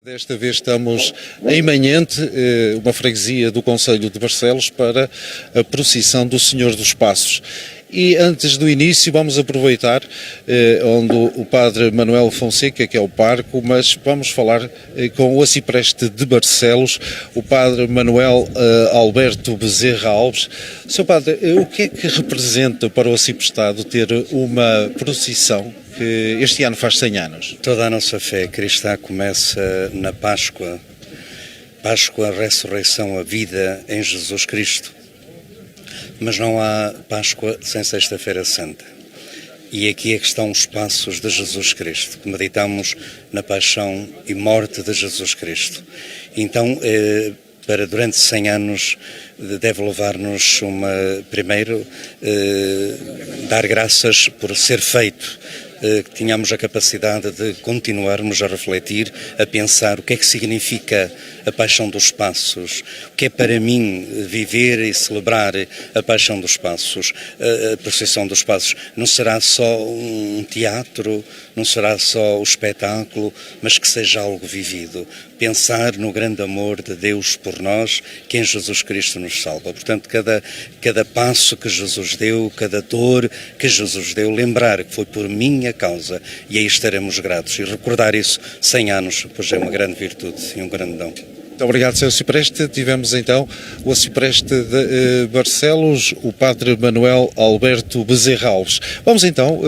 Desta vez estamos em Manhente, uma freguesia do concelho de Barcelos, para a procissão do Senhor dos Passos. E antes do início vamos aproveitar onde o padre Manuel Fonseca, que é o parco, mas vamos falar com o arcipreste de Barcelos, o padre Manuel Alberto Bezerra Alves. Sr. Padre, o que é que representa para o arciprestado ter uma procissão que este ano faz 100 anos? Toda a nossa fé cristã começa na Páscoa. Páscoa, a ressurreição, a vida em Jesus Cristo. Mas não há Páscoa sem Sexta-feira Santa. E aqui é que estão os passos de Jesus Cristo, que meditamos na paixão e morte de Jesus Cristo. Então, para durante 100 anos, deve levar-nos primeiro, dar graças por ser feito, que tenhamos a capacidade de continuarmos a refletir, a pensar o que é que significa a Paixão dos Passos, o que é para mim viver e celebrar a Paixão dos Passos, a procissão dos Passos. Não será só um teatro, não será só o espetáculo, mas que seja algo vivido. Pensar no grande amor de Deus por nós, que em Jesus Cristo nos salva. Portanto, cada passo que Jesus deu, cada dor que Jesus deu, lembrar que foi por minha causa, e aí estaremos gratos. E recordar isso 100 anos, pois é uma grande virtude e um grande dom. Muito obrigado, Sr. Arcipreste. Tivemos então o arcipreste de Barcelos, o padre Manuel Alberto Bezerra Alves. Vamos então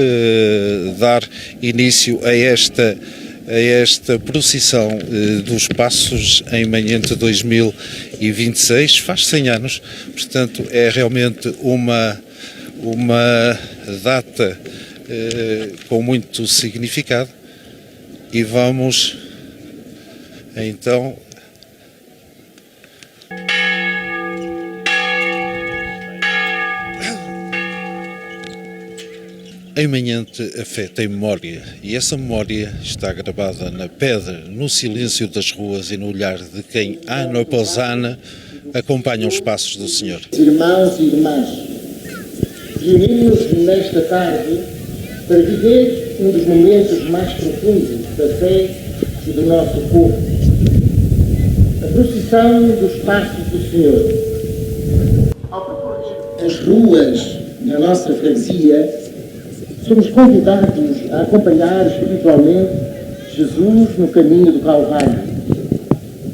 dar início a esta procissão dos Passos em Manhente 2026. Faz 100 anos, portanto é realmente uma data com muito significado, e vamos então em Manhente a fé tem memória, e essa memória está gravada na pedra, no silêncio das ruas e no olhar de quem, ano após ano, acompanha os passos do Senhor. Irmãos e irmãs, reunimos-nos nesta tarde para viver um dos momentos mais profundos da fé e do nosso povo, a procissão dos passos do Senhor. Ao percorrer as ruas da nossa freguesia, somos convidados a acompanhar espiritualmente Jesus no caminho do Calvário,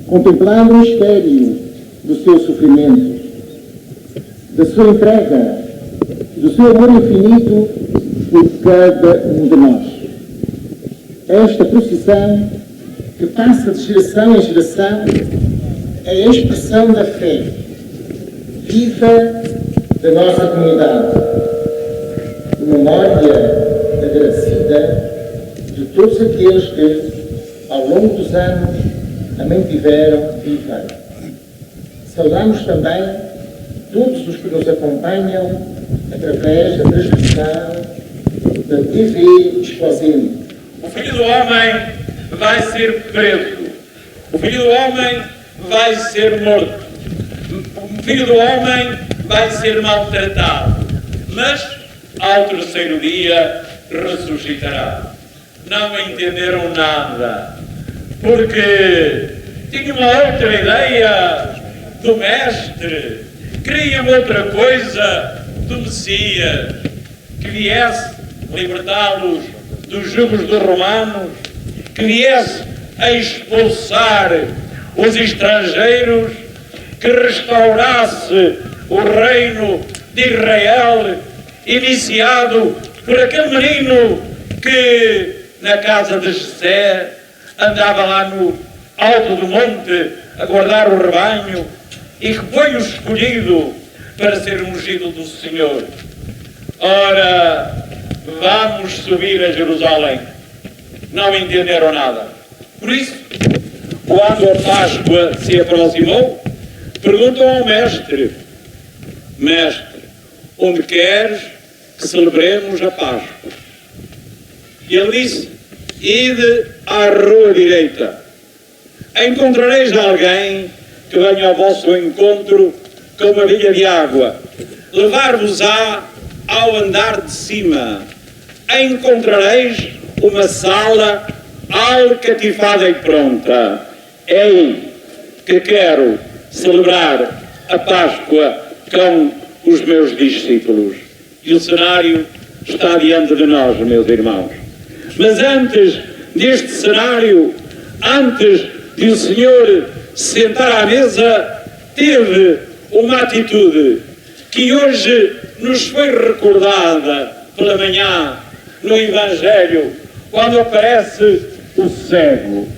contemplando o mistério do seu sofrimento, da sua entrega, do seu amor infinito por cada um de nós. Esta procissão, que passa de geração em geração, é a expressão da fé viva da nossa comunidade. Memória agradecida de todos aqueles que, ao longo dos anos, a mantiveram viva. Saudamos também todos os que nos acompanham através da transmissão da TV Exposino. O Filho do Homem vai ser preso. O Filho do Homem vai ser morto. O Filho do Homem vai ser maltratado. Mas ao terceiro dia ressuscitará. Não entenderam nada, porque tinham uma outra ideia do Mestre, queriam outra coisa do Messias, que viesse libertá-los dos jugos dos romanos, que viesse a expulsar os estrangeiros, que restaurasse o reino de Israel, iniciado por aquele menino que na casa de Jessé andava lá no alto do monte a guardar o rebanho, e que foi o escolhido para ser ungido do Senhor. Ora, vamos subir a Jerusalém. Não entenderam nada. Por isso, quando a Páscoa se aproximou, perguntam ao Mestre: Mestre, onde queres que celebremos a Páscoa? E ele disse: ide à rua direita. Encontrareis alguém que venha ao vosso encontro com uma bilha de água. Levar-vos-á ao andar de cima. Encontrareis uma sala alcatifada e pronta. Eu que quero celebrar a Páscoa com os meus discípulos. E o cenário está diante de nós, meus irmãos. Mas antes deste cenário, antes de o Senhor sentar à mesa, teve uma atitude que hoje nos foi recordada pela manhã no Evangelho, quando aparece o cego,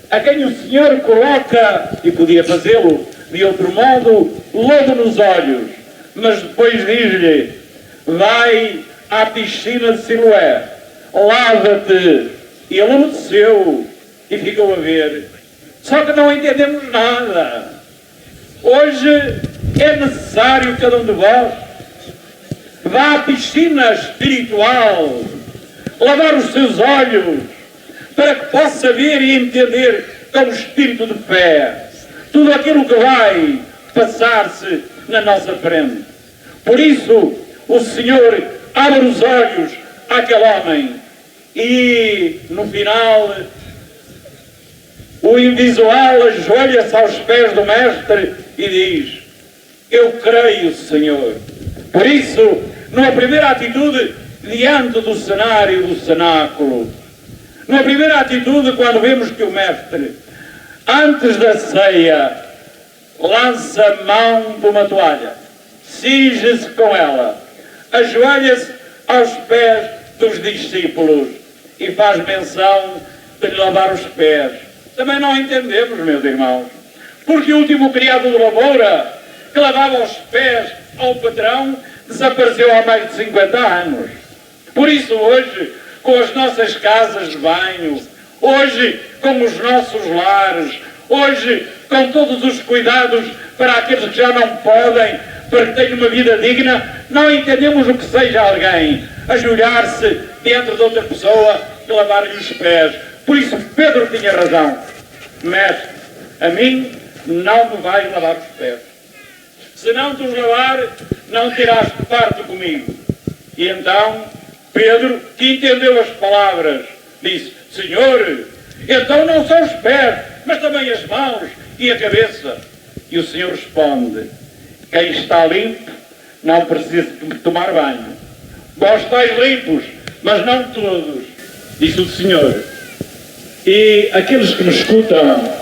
a quem o Senhor coloca, e podia fazê-lo de outro modo, lodo nos olhos, mas depois diz-lhe: vai à piscina de Siloé, lava-te. E ele obedeceu e ficou a ver. Só que não entendemos nada. Hoje é necessário cada um de vós vá à piscina espiritual, lavar os seus olhos, para que possa ver e entender com o espírito de fé tudo aquilo que vai passar-se na nossa frente. Por isso, o Senhor abre os olhos àquele homem e, no final, o invisual ajoelha-se aos pés do Mestre e diz: eu creio, Senhor. Por isso, numa primeira atitude, diante do cenário do cenáculo, numa primeira atitude, quando vemos que o Mestre, antes da ceia, lança mão de uma toalha, cinge-se com ela, ajoelha-se aos pés dos discípulos e faz menção de lhe lavar os pés. Também não entendemos, meus irmãos, porque o último criado de lavoura que lavava os pés ao patrão desapareceu há mais de 50 anos. Por isso hoje, com as nossas casas de banho, hoje com os nossos lares, hoje com todos os cuidados para aqueles que já não podem, para que tenham uma vida digna, não entendemos o que seja alguém ajoelhar-se diante de outra pessoa e lavar-lhe os pés. Por isso Pedro tinha razão: Mestre, a mim não me vais lavar os pés. Se não te os lavar, não terás parte comigo. E então Pedro, que entendeu as palavras, disse: Senhor, então não são os pés, mas também as mãos e a cabeça. E o Senhor responde: quem está limpo não precisa de tomar banho. Vós estáis limpos, mas não todos, disse o Senhor. E aqueles que me escutam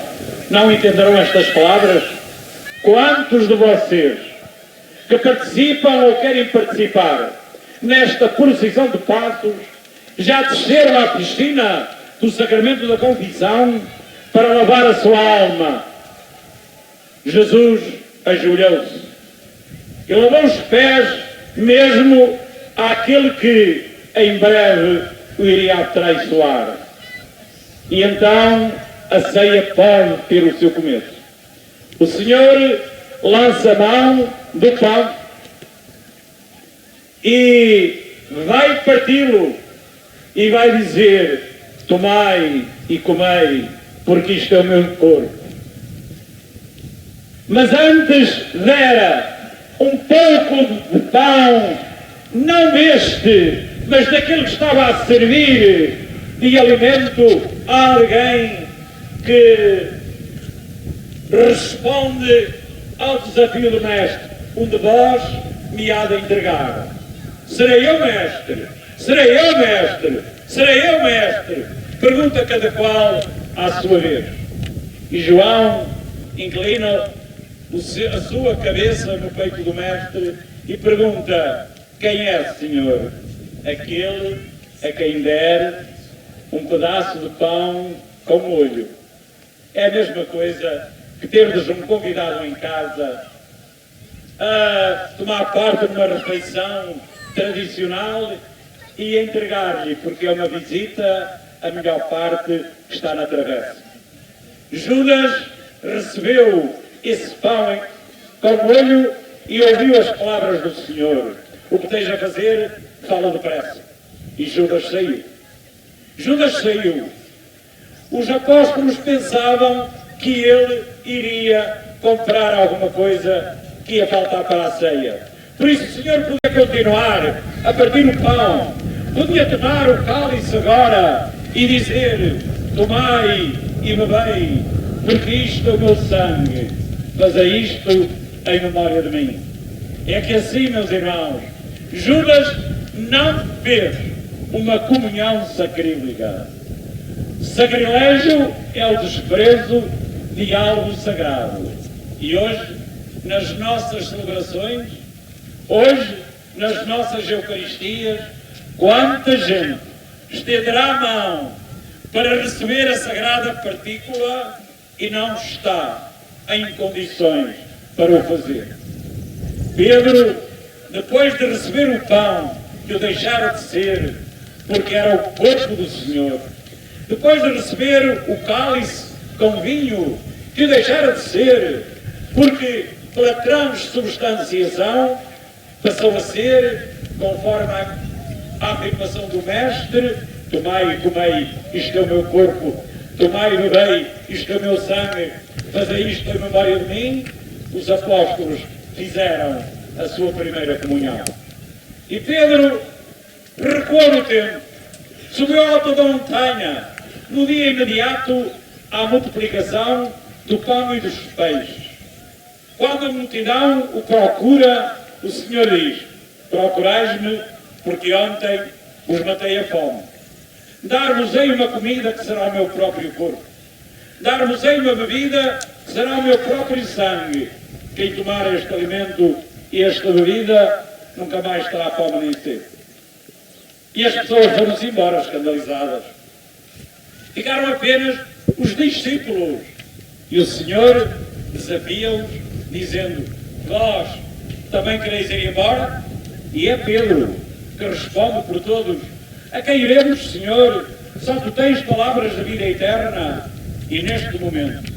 não entenderão estas palavras? Quantos de vocês que participam ou querem participar nesta procissão de passos já desceram à piscina do sacramento da confissão para lavar a sua alma? Jesus ajoelhou-se e lavou os pés mesmo àquele que em breve o iria atraiçoar. E então a ceia pode ter o seu começo. O Senhor lança a mão do pão e vai parti-lo e vai dizer: tomai e comei, porque isto é o meu corpo. Mas antes dera um pouco de pão, não deste, mas daquele que estava a servir de alimento a alguém que responde ao desafio do Mestre: um de vós me há de entregar. Serei eu, Mestre? Serei eu, Mestre? Serei eu, Mestre? Pergunta cada qual à sua vez. E João inclina a sua cabeça no peito do Mestre e pergunta: quem é, Senhor? Aquele a quem der um pedaço de pão com molho. É a mesma coisa que termos um convidado em casa a tomar parte numa refeição tradicional e entregar-lhe, porque é uma visita, a melhor parte está na travessa. Judas recebeu esse pão com molho e ouviu as palavras do Senhor: o que tens a fazer, fala depressa. E Judas saiu. Judas saiu. Os apóstolos pensavam que ele iria comprar alguma coisa que ia faltar para a ceia. Por isso o Senhor podia continuar a partir o pão, podia tomar o cálice agora e dizer: tomai e bebei, porque isto é o meu sangue, fazei isto em memória de mim. É que assim, meus irmãos, Judas não fez uma comunhão sacrílega. Sacrilégio é o desprezo de algo sagrado. E hoje, nas nossas celebrações, hoje, nas nossas Eucaristias, quanta gente estenderá a mão para receber a sagrada partícula e não está em condições para o fazer. Pedro, depois de receber o pão, que o deixara de ser, porque era o corpo do Senhor, depois de receber o cálice com vinho, que o deixara de ser, porque pela transubstanciação passou a ser, conforme a afirmação do Mestre: tomai e comei, isto é o meu corpo, tomai e bebei, isto é o meu sangue, fazei isto em memória de mim. Os apóstolos fizeram a sua primeira comunhão. E Pedro recuou no tempo, subiu ao alto da montanha, no dia imediato à multiplicação do pão e dos peixes. Quando a multidão o procura, o Senhor diz: procurais-me, porque ontem os matei a fome. Dar-vos-ei uma comida que será o meu próprio corpo. Dar-vos-ei uma bebida que será o meu próprio sangue. Quem tomar este alimento e esta bebida nunca mais terá fome nem sede. E as pessoas foram-se embora escandalizadas. Ficaram apenas os discípulos. E o Senhor desafia-os, dizendo: vós também quereis ir embora? E é Pedro que responde por todos: a quem iremos, Senhor? Só tu tens palavras de vida eterna. E neste momento,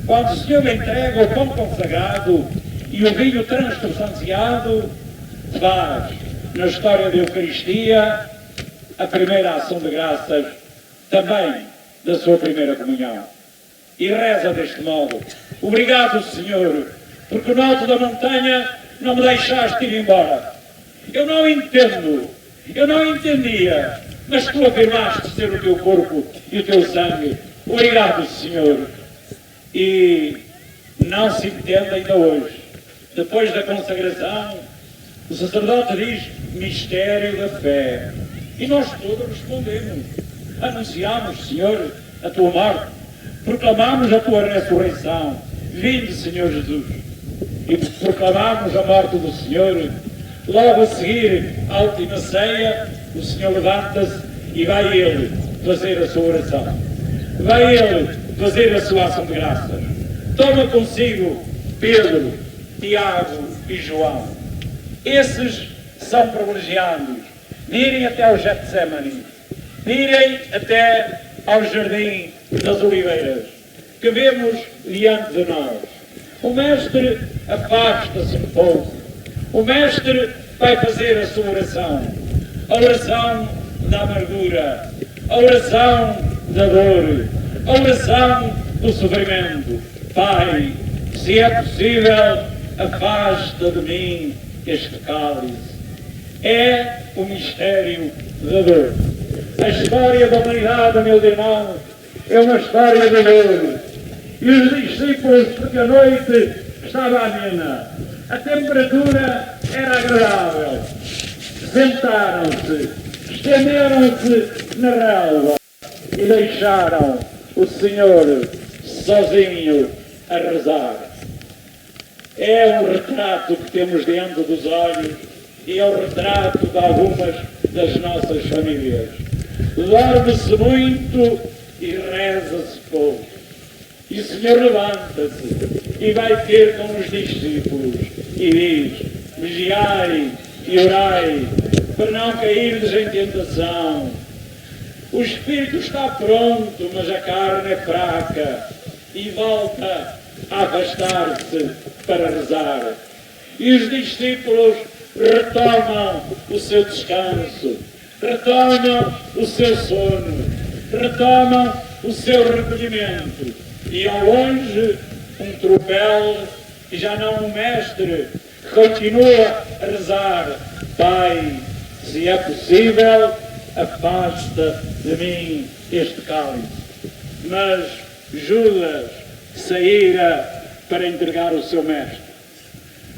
quando o Senhor lhe entrega o pão consagrado e o vinho transubstanciado, faz, na história da Eucaristia, a primeira ação de graças também da sua primeira comunhão. E reza deste modo: obrigado, Senhor, porque no alto da montanha não me deixaste ir embora. Eu não entendo, eu não entendia, mas tu afirmaste ser o teu corpo e o teu sangue. Obrigado, Senhor. E não se entende ainda hoje. Depois da consagração, o sacerdote diz: mistério da fé. E nós todos respondemos: anunciamos, Senhor, a tua morte, proclamamos a tua ressurreição. Vinde, Senhor Jesus. E proclamamos a morte do Senhor. Logo a seguir, à última ceia, o Senhor levanta-se e vai ele fazer a sua oração. Vai ele fazer a sua ação de graças. Toma consigo Pedro, Tiago e João. Esses são privilegiados de irem até ao Getsemane, de irem até ao Jardim das Oliveiras, que vemos diante de nós. O Mestre afasta-se um pouco. O Mestre vai fazer a sua oração. A oração da amargura, a oração da dor, a oração do sofrimento. Pai, se é possível, afasta de mim este cálice. É o mistério da dor. A história da humanidade, meus irmãos, é uma história de dor. E os discípulos, porque a noite estava amena, a temperatura era agradável, sentaram-se, estenderam-se na relva e deixaram o Senhor sozinho a rezar. É um retrato que temos diante dos olhos e é o retrato de algumas das nossas famílias. Dorme-se muito e reza-se pouco. E o Senhor levanta-se e vai ter com os discípulos e diz: vigiai e orai, para não cairdes em tentação. O espírito está pronto, mas a carne é fraca. E volta a afastar-se para rezar. E os discípulos retomam o seu descanso, retomam o seu sono, retomam o seu recolhimento. E ao longe, um tropel, e já não o Mestre, continua a rezar: Pai, se é possível, afasta de mim este cálice. Mas Judas, saíra para entregar o seu mestre.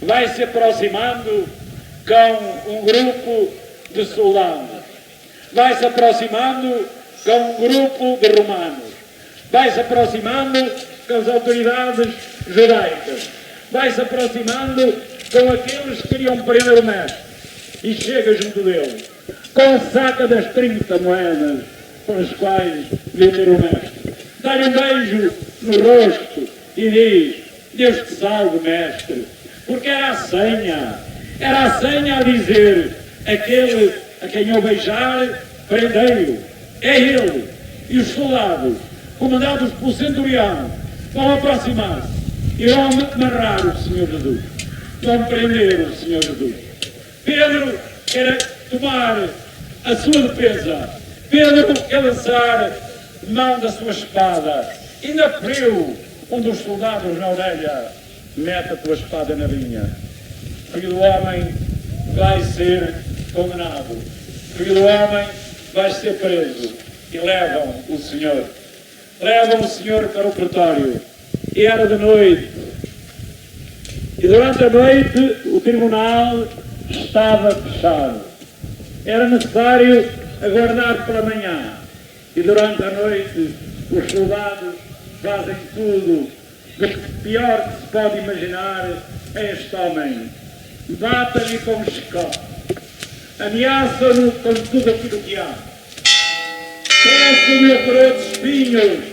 Vai se aproximando com um grupo de soldados. Vai se aproximando com um grupo de romanos. Vai se aproximando com as autoridades judaicas. Vai se aproximando com aqueles que queriam prender o mestre. E chega junto dele, com a saca das 30 moedas com as quais vender o mestre. Dá-lhe um beijo no rosto e diz: Deus te salve, mestre. Porque era a senha a dizer: aquele a quem eu beijar, prendei-o. É ele. E os soldados, comandados pelo centurião, vão aproximar-se e vão amarrar o Senhor Jesus. Vão prender o Senhor Jesus. Pedro quer tomar a sua defesa. Pedro quer lançar mão da sua espada. Ainda feriu um dos soldados na orelha: mete a tua espada na linha. Filho do homem vai ser condenado. Filho do homem vai ser preso. E levam o Senhor. Levam o Senhor para o pretório. E era de noite. E durante a noite o tribunal estava fechado. Era necessário aguardar pela manhã. E durante a noite os soldados fazem tudo do que pior que se pode imaginar a este homem. Batem-lhe com o chicote. Ameaçam-no com tudo aquilo que há. Peçam-lhe a coroa de espinhos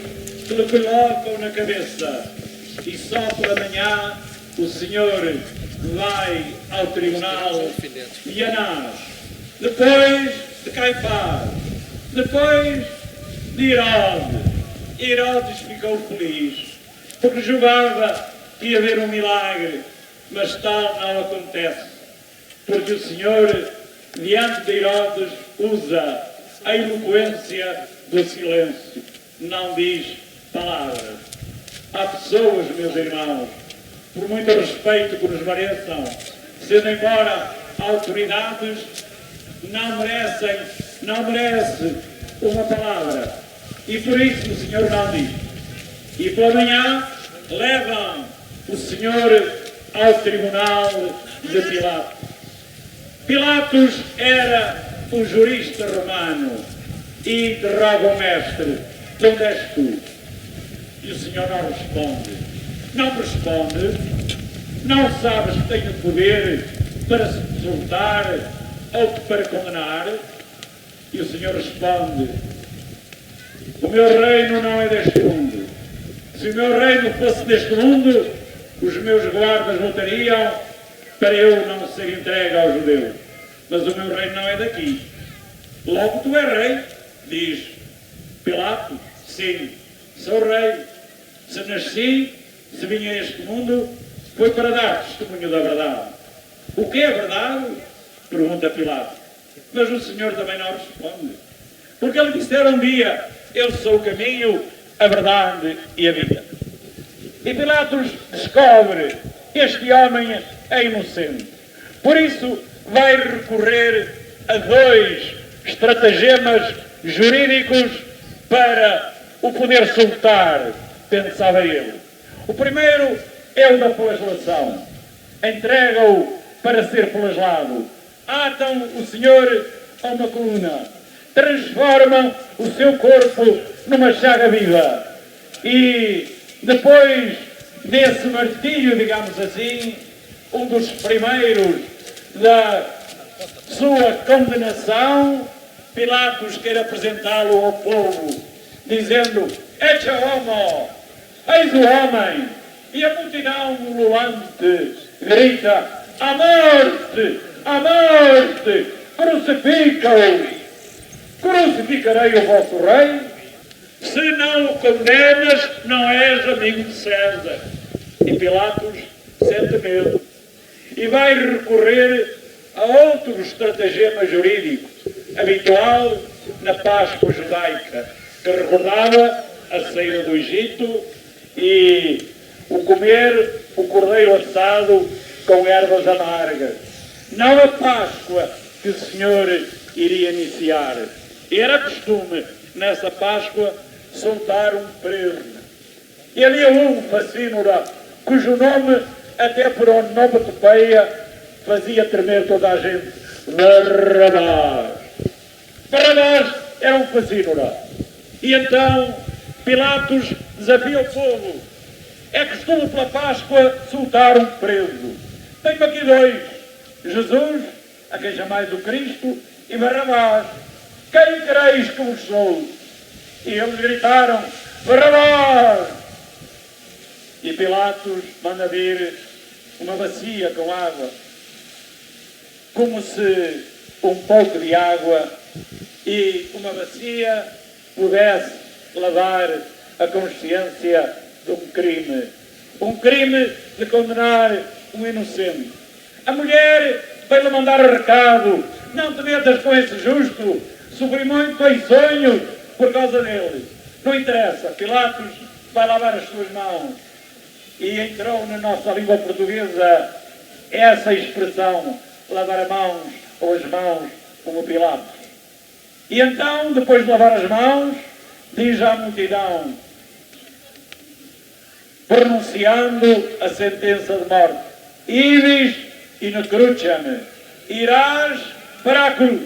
que lhe colocam na cabeça. E só pela manhã o Senhor vai ao tribunal de Anás, depois de Caifás, depois de Herodes. Herodes ficou feliz, porque julgava que ia haver um milagre, mas tal não acontece, porque o Senhor, diante de Herodes, usa a eloquência do silêncio, não diz palavras. Há pessoas, meus irmãos, por muito respeito que nos mereçam, sendo embora autoridades, não merecem uma palavra. E por isso o Senhor não diz. E pela manhã levam o Senhor ao tribunal de Pilatos. Pilatos era um jurista romano e interroga o mestre: de onde és tu? E o Senhor não responde. Não responde. Não sabes que tenho poder para se soltar ou para condenar? E o Senhor responde: o meu reino não é deste mundo. Se o meu reino fosse deste mundo, os meus guardas lutariam para eu não ser entregue aos judeus. Mas o meu reino não é daqui. Logo tu és rei, diz Pilatos. Sim, sou rei. Se nasci, se vim a este mundo, foi para dar testemunho da verdade. O que é verdade? Pergunta Pilatos. Mas o Senhor também não responde. Porque ele disseram um dia: eu sou o caminho, a verdade e a vida. E Pilatos descobre: este homem é inocente. Por isso vai recorrer a 2 estratagemas jurídicos para o poder soltar, pensava ele. O primeiro é o da flagelação. Entrega-o para ser flagelado. Atam o Senhor a uma coluna. Transformam o seu corpo numa chaga viva. E depois desse martírio, digamos assim, um dos primeiros da sua condenação, Pilatos quer apresentá-lo ao povo, dizendo: Ecce homo, eis o homem. E a multidão ululante grita: à morte, à morte, crucifica-o. Crucificarei o vosso rei? Se não o condenas, não és amigo de César. E Pilatos sente medo e vai recorrer a outro estratagema jurídico habitual na Páscoa judaica, que recordava a saída do Egito e o comer o cordeiro assado com ervas amargas. Não a Páscoa que o Senhor iria iniciar. Era costume, nessa Páscoa, soltar um preso. E ali um facínora, cujo nome, até por onomatopeia, fazia tremer toda a gente. Barrabás. Barrabás era um facínora. E então Pilatos desafia o povo. É costume pela Páscoa soltar um preso. Tenho aqui dois. Jesus, a quem chamais o Cristo, e Barrabás. Quem quereis que vos sou? E eles gritaram, Barrabás! E Pilatos manda vir uma bacia com água, como se um pouco de água e uma bacia pudesse lavar a consciência de um crime de condenar um inocente. A mulher veio-lhe mandar recado, não te metas com esse justo, sofri muito em sonho por causa dele. Não interessa, Pilatos vai lavar as suas mãos. E entrou na nossa língua portuguesa essa expressão, lavar as mãos ou as mãos como Pilatos. E então, depois de lavar as mãos, diz à multidão, pronunciando a sentença de morte, Iris in crucem, irás para a cruz.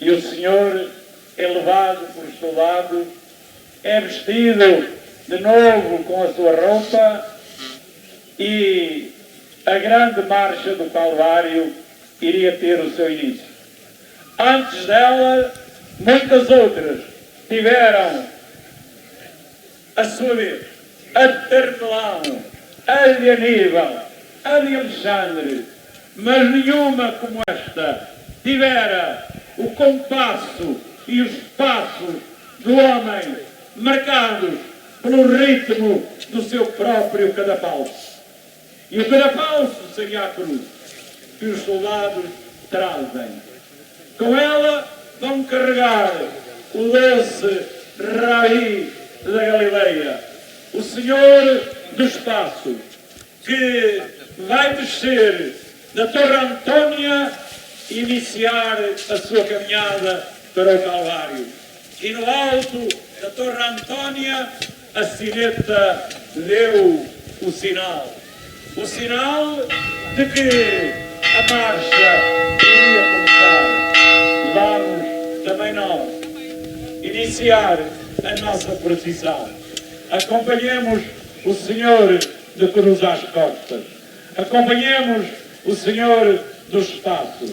E o Senhor é levado por soldados, é vestido de novo com a sua roupa e a grande marcha do Calvário iria ter o seu início. Antes dela, muitas outras tiveram a sua vez. A de Termelão, a de Aníbal, a de Alexandre, mas nenhuma como esta tivera o compasso e os passos do homem marcados pelo ritmo do seu próprio cadafalso. E o cadafalso seria a cruz que os soldados trazem. Com ela vão carregar o doce Rabi da Galileia, o Senhor dos Passos, que vai descer da Torre Antônia e iniciar a sua caminhada para o Calvário. E no alto da Torre Antônia, a sineta deu o sinal de que a marcha iria começar. Vamos também nós iniciar a nossa procissão. Acompanhemos o Senhor de cruz às costas. Acompanhemos o Senhor dos Passos.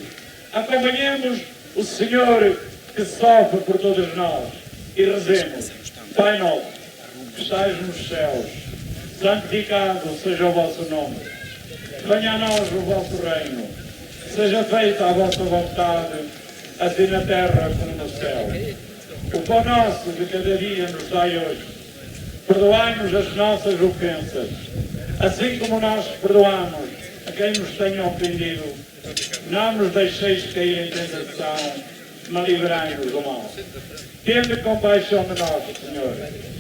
Acompanhemos o Senhor que sofre por todos nós. E rezemos. Pai nosso, que estais nos céus, santificado seja o vosso nome. Venha a nós o vosso reino. Seja feita a vossa vontade, assim na terra como no céu. O pão nosso de cada dia nos dai hoje. Perdoai-nos as nossas ofensas, assim como nós perdoamos a quem nos tenha ofendido. Não nos deixeis cair em tentação, mas livrai-nos do mal. Tende compaixão de nós, Senhor.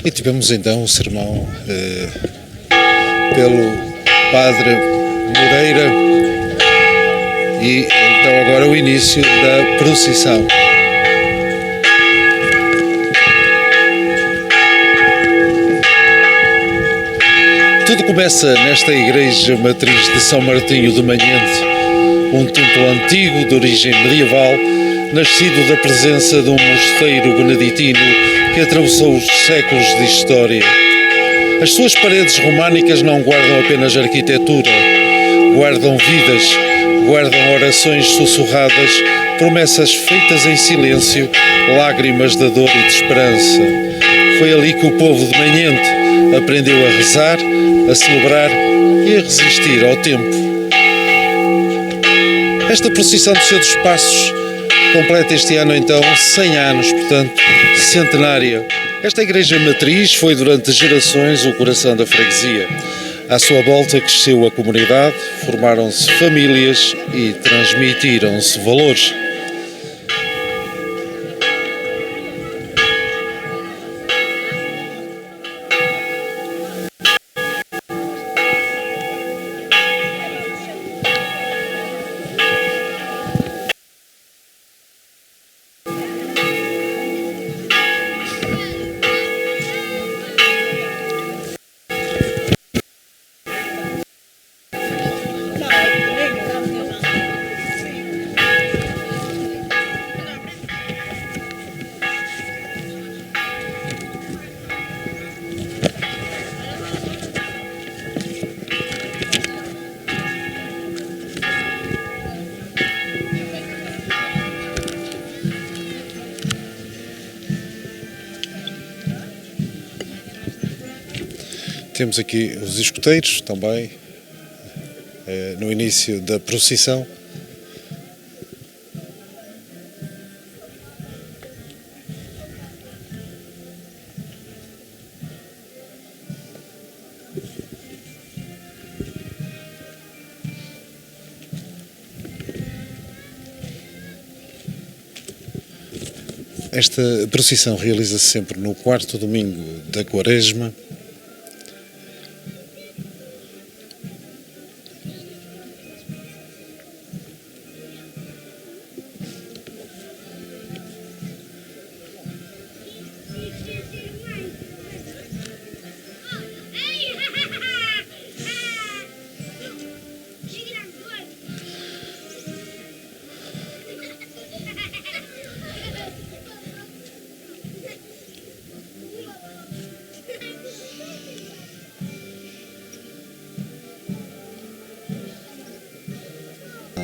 E tivemos então o sermão pelo Padre Moreira e então agora o início da procissão. Tudo começa nesta igreja matriz de São Martinho de Manhente, um templo antigo de origem medieval, nascido da presença de um mosteiro beneditino que atravessou os séculos de história. As suas paredes românicas não guardam apenas arquitetura, guardam vidas, guardam orações sussurradas, promessas feitas em silêncio, lágrimas de dor e de esperança. Foi ali que o povo de Manhente aprendeu a rezar, a celebrar e a resistir ao tempo. Esta procissão do Senhor dos Passos completa este ano então 100 anos, portanto centenária. Esta igreja matriz foi durante gerações o coração da freguesia. À sua volta cresceu a comunidade, formaram-se famílias e transmitiram-se valores. Temos aqui os escuteiros também, no início da procissão. Esta procissão realiza-se sempre no quarto domingo da Quaresma.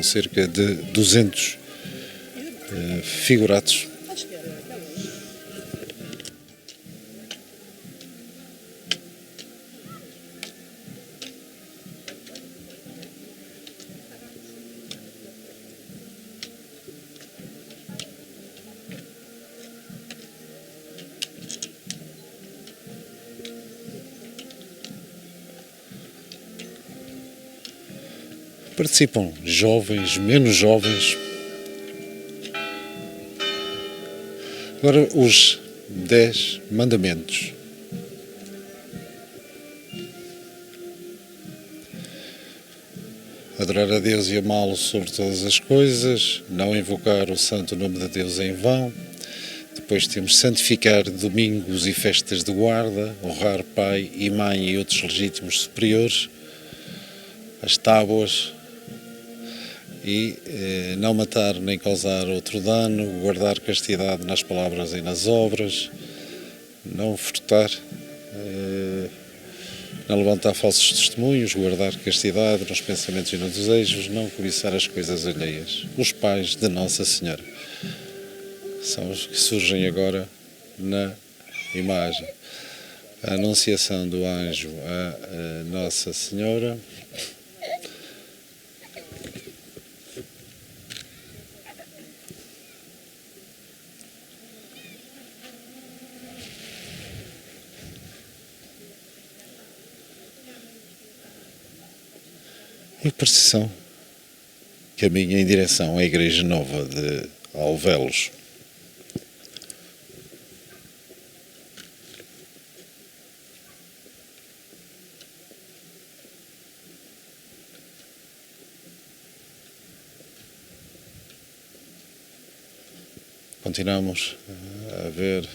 Cerca de 200 figurados. Participam jovens, menos jovens. Agora os 10 mandamentos. Adorar a Deus e amá-lo sobre todas as coisas, não invocar o santo nome de Deus em vão. Depois temos santificar domingos e festas de guarda, honrar pai e mãe e outros legítimos superiores, as tábuas, e não matar nem causar outro dano, guardar castidade nas palavras e nas obras, não furtar, não levantar falsos testemunhos, guardar castidade nos pensamentos e nos desejos, não cobiçar as coisas alheias. Os pais de Nossa Senhora são os que surgem agora na imagem. A anunciação do anjo a Nossa Senhora. E a procissão caminha em direção à Igreja Nova de Alvelos. Continuamos a ver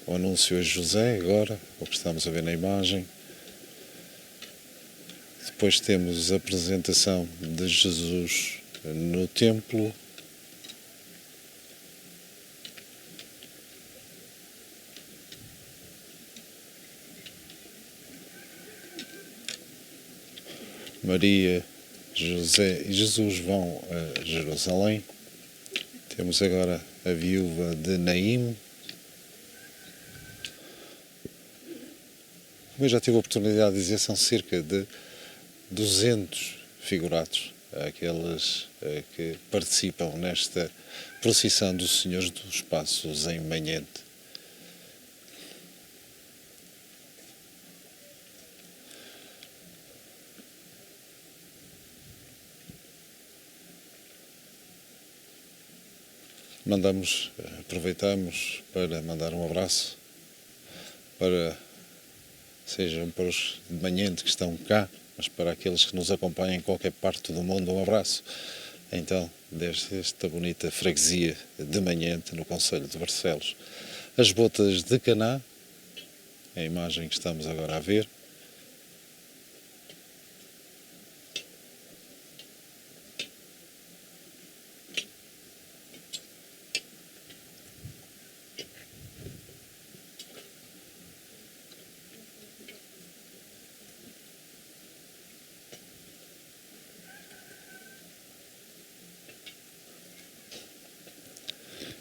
o anúncio a José agora, o que estamos a ver na imagem. Depois temos a apresentação de Jesus no templo. Maria, José e Jesus vão a Jerusalém. Temos agora a viúva de Naim. Como eu já tive a oportunidade de dizer, são cerca de 200 figurados, aqueles que participam nesta procissão dos Senhores dos Passos em Manhente. aproveitamos para mandar um abraço sejam para os de Manhente que estão cá, mas para aqueles que nos acompanham em qualquer parte do mundo, um abraço. Então, desde esta bonita freguesia de Manhente, no concelho de Barcelos, as botas de Caná, a imagem que estamos agora a ver.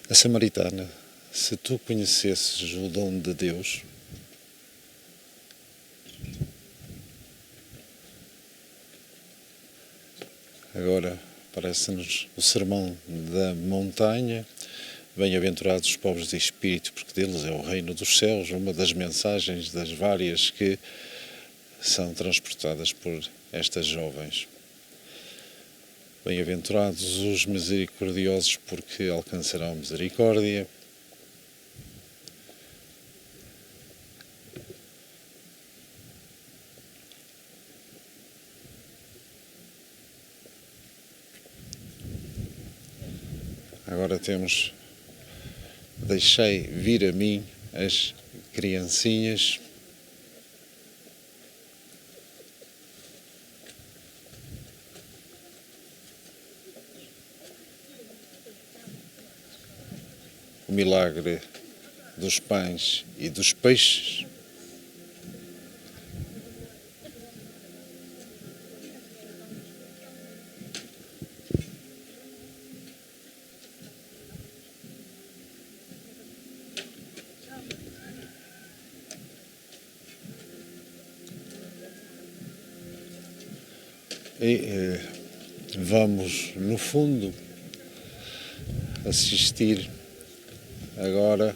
A Samaritana, se tu conhecesses o dom de Deus, agora parece-nos o sermão da montanha, bem-aventurados os pobres de espírito, porque deles é o reino dos céus, uma das mensagens das várias que são transportadas por estas jovens. Bem-aventurados os misericordiosos, porque alcançarão misericórdia. Agora temos: deixei vir a mim as criancinhas. O milagre dos pães e dos peixes. E vamos, no fundo, assistir agora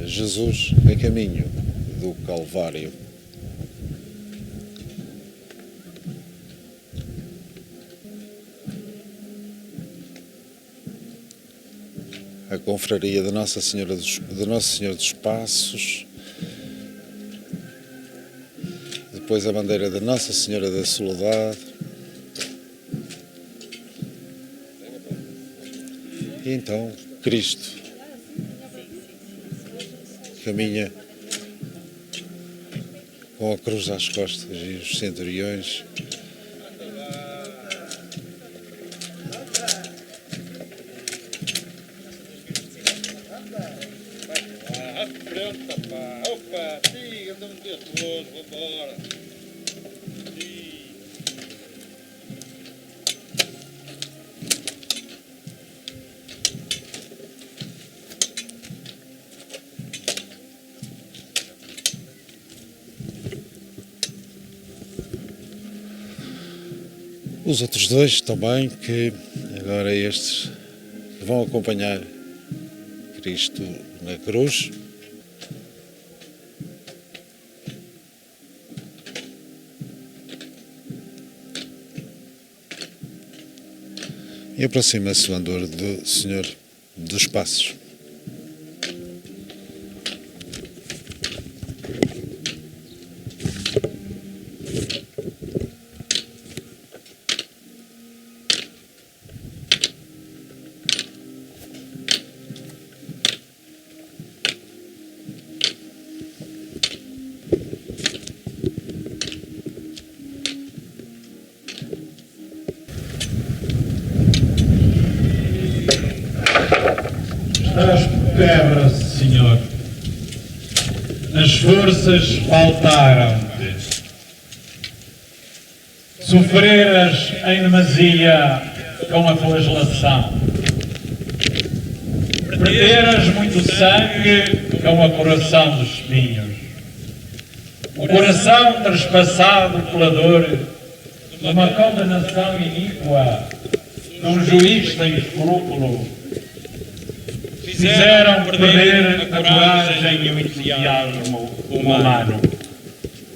Jesus a caminho do Calvário. A confraria de Nosso Senhor dos Passos, depois a bandeira de Nossa Senhora da Soledade, e então Cristo caminha com a cruz às costas e os centuriões. Os outros dois também, que agora estes vão acompanhar Cristo na cruz. E aproxima-se o andor do Senhor dos Passos. Estás por quebra, Senhor. As forças faltaram-te. Sofreras em demasia com a flagelação. Perderas muito sangue com a coração dos espinhos. O coração trespassado pela dor, numa condenação iníqua, num juiz sem escrúpulo, fizeram perder a coragem e o entusiasmo humano.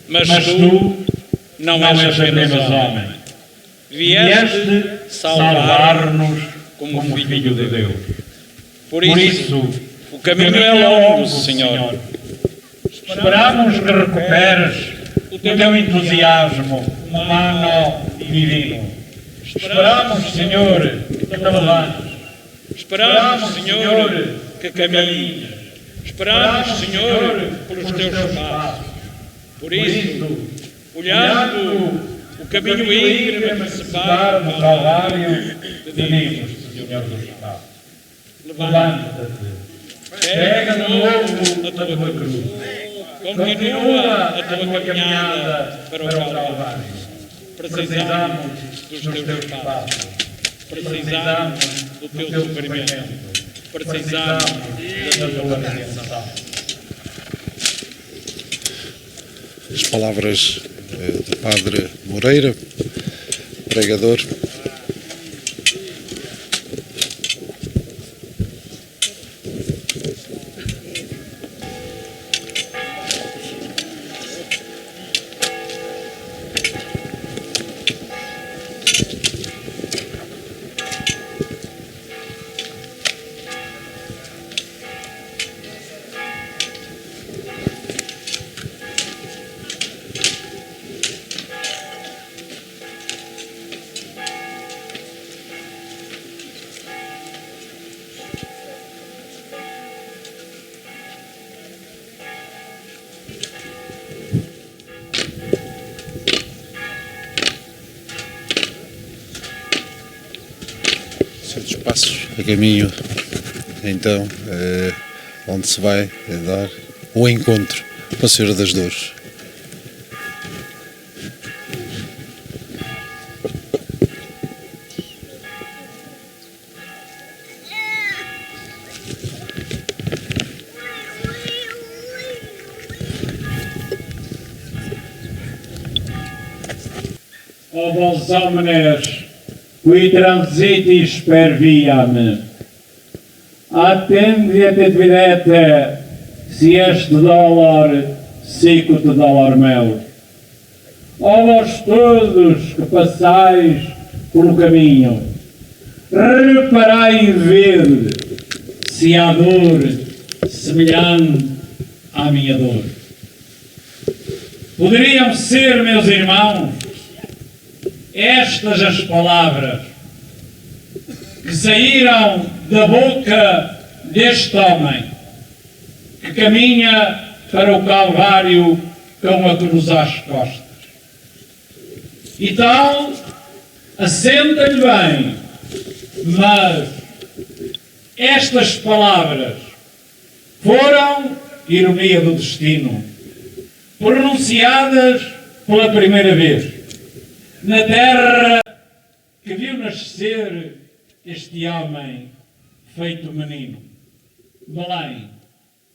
Mas tu não és apenas homem. Vieste salvar-nos como Filho de Deus. Por isso, o caminho é longo, Senhor. Esperamos que recuperes o teu entusiasmo humano e divino. Esperamos, Senhor, que te levantes. Esperamos, Senhor, que caminhes. Esperamos, Senhor, pelos teus passos. Por isso, olhando o caminho íngreme que separa do Calvário, pedimos, Senhor dos passos. Levanta-te, pega de novo a tua cruz, continua a tua caminhada para o Calvário. Precisamos dos teus passos, precisamos do teu sofrimento, precisamos da tua redenção. As palavras do Padre Moreira, pregador. Dos passos a caminho, então, onde se vai dar o encontro com a Senhora das Dores. Ó vós homens, qui transitis per viam, attendiet et videte, si est dolor, sicut dolor meu. Ó vós todos que passais pelo caminho, reparai e vede se há dor semelhante à minha dor. Poderiam ser, meus irmãos, estas as palavras que saíram da boca deste homem que caminha para o Calvário com a cruz às costas. E tal, assenta-lhe bem, mas estas palavras foram, ironia do destino, pronunciadas pela primeira vez na terra que viu nascer este homem feito menino, Belém,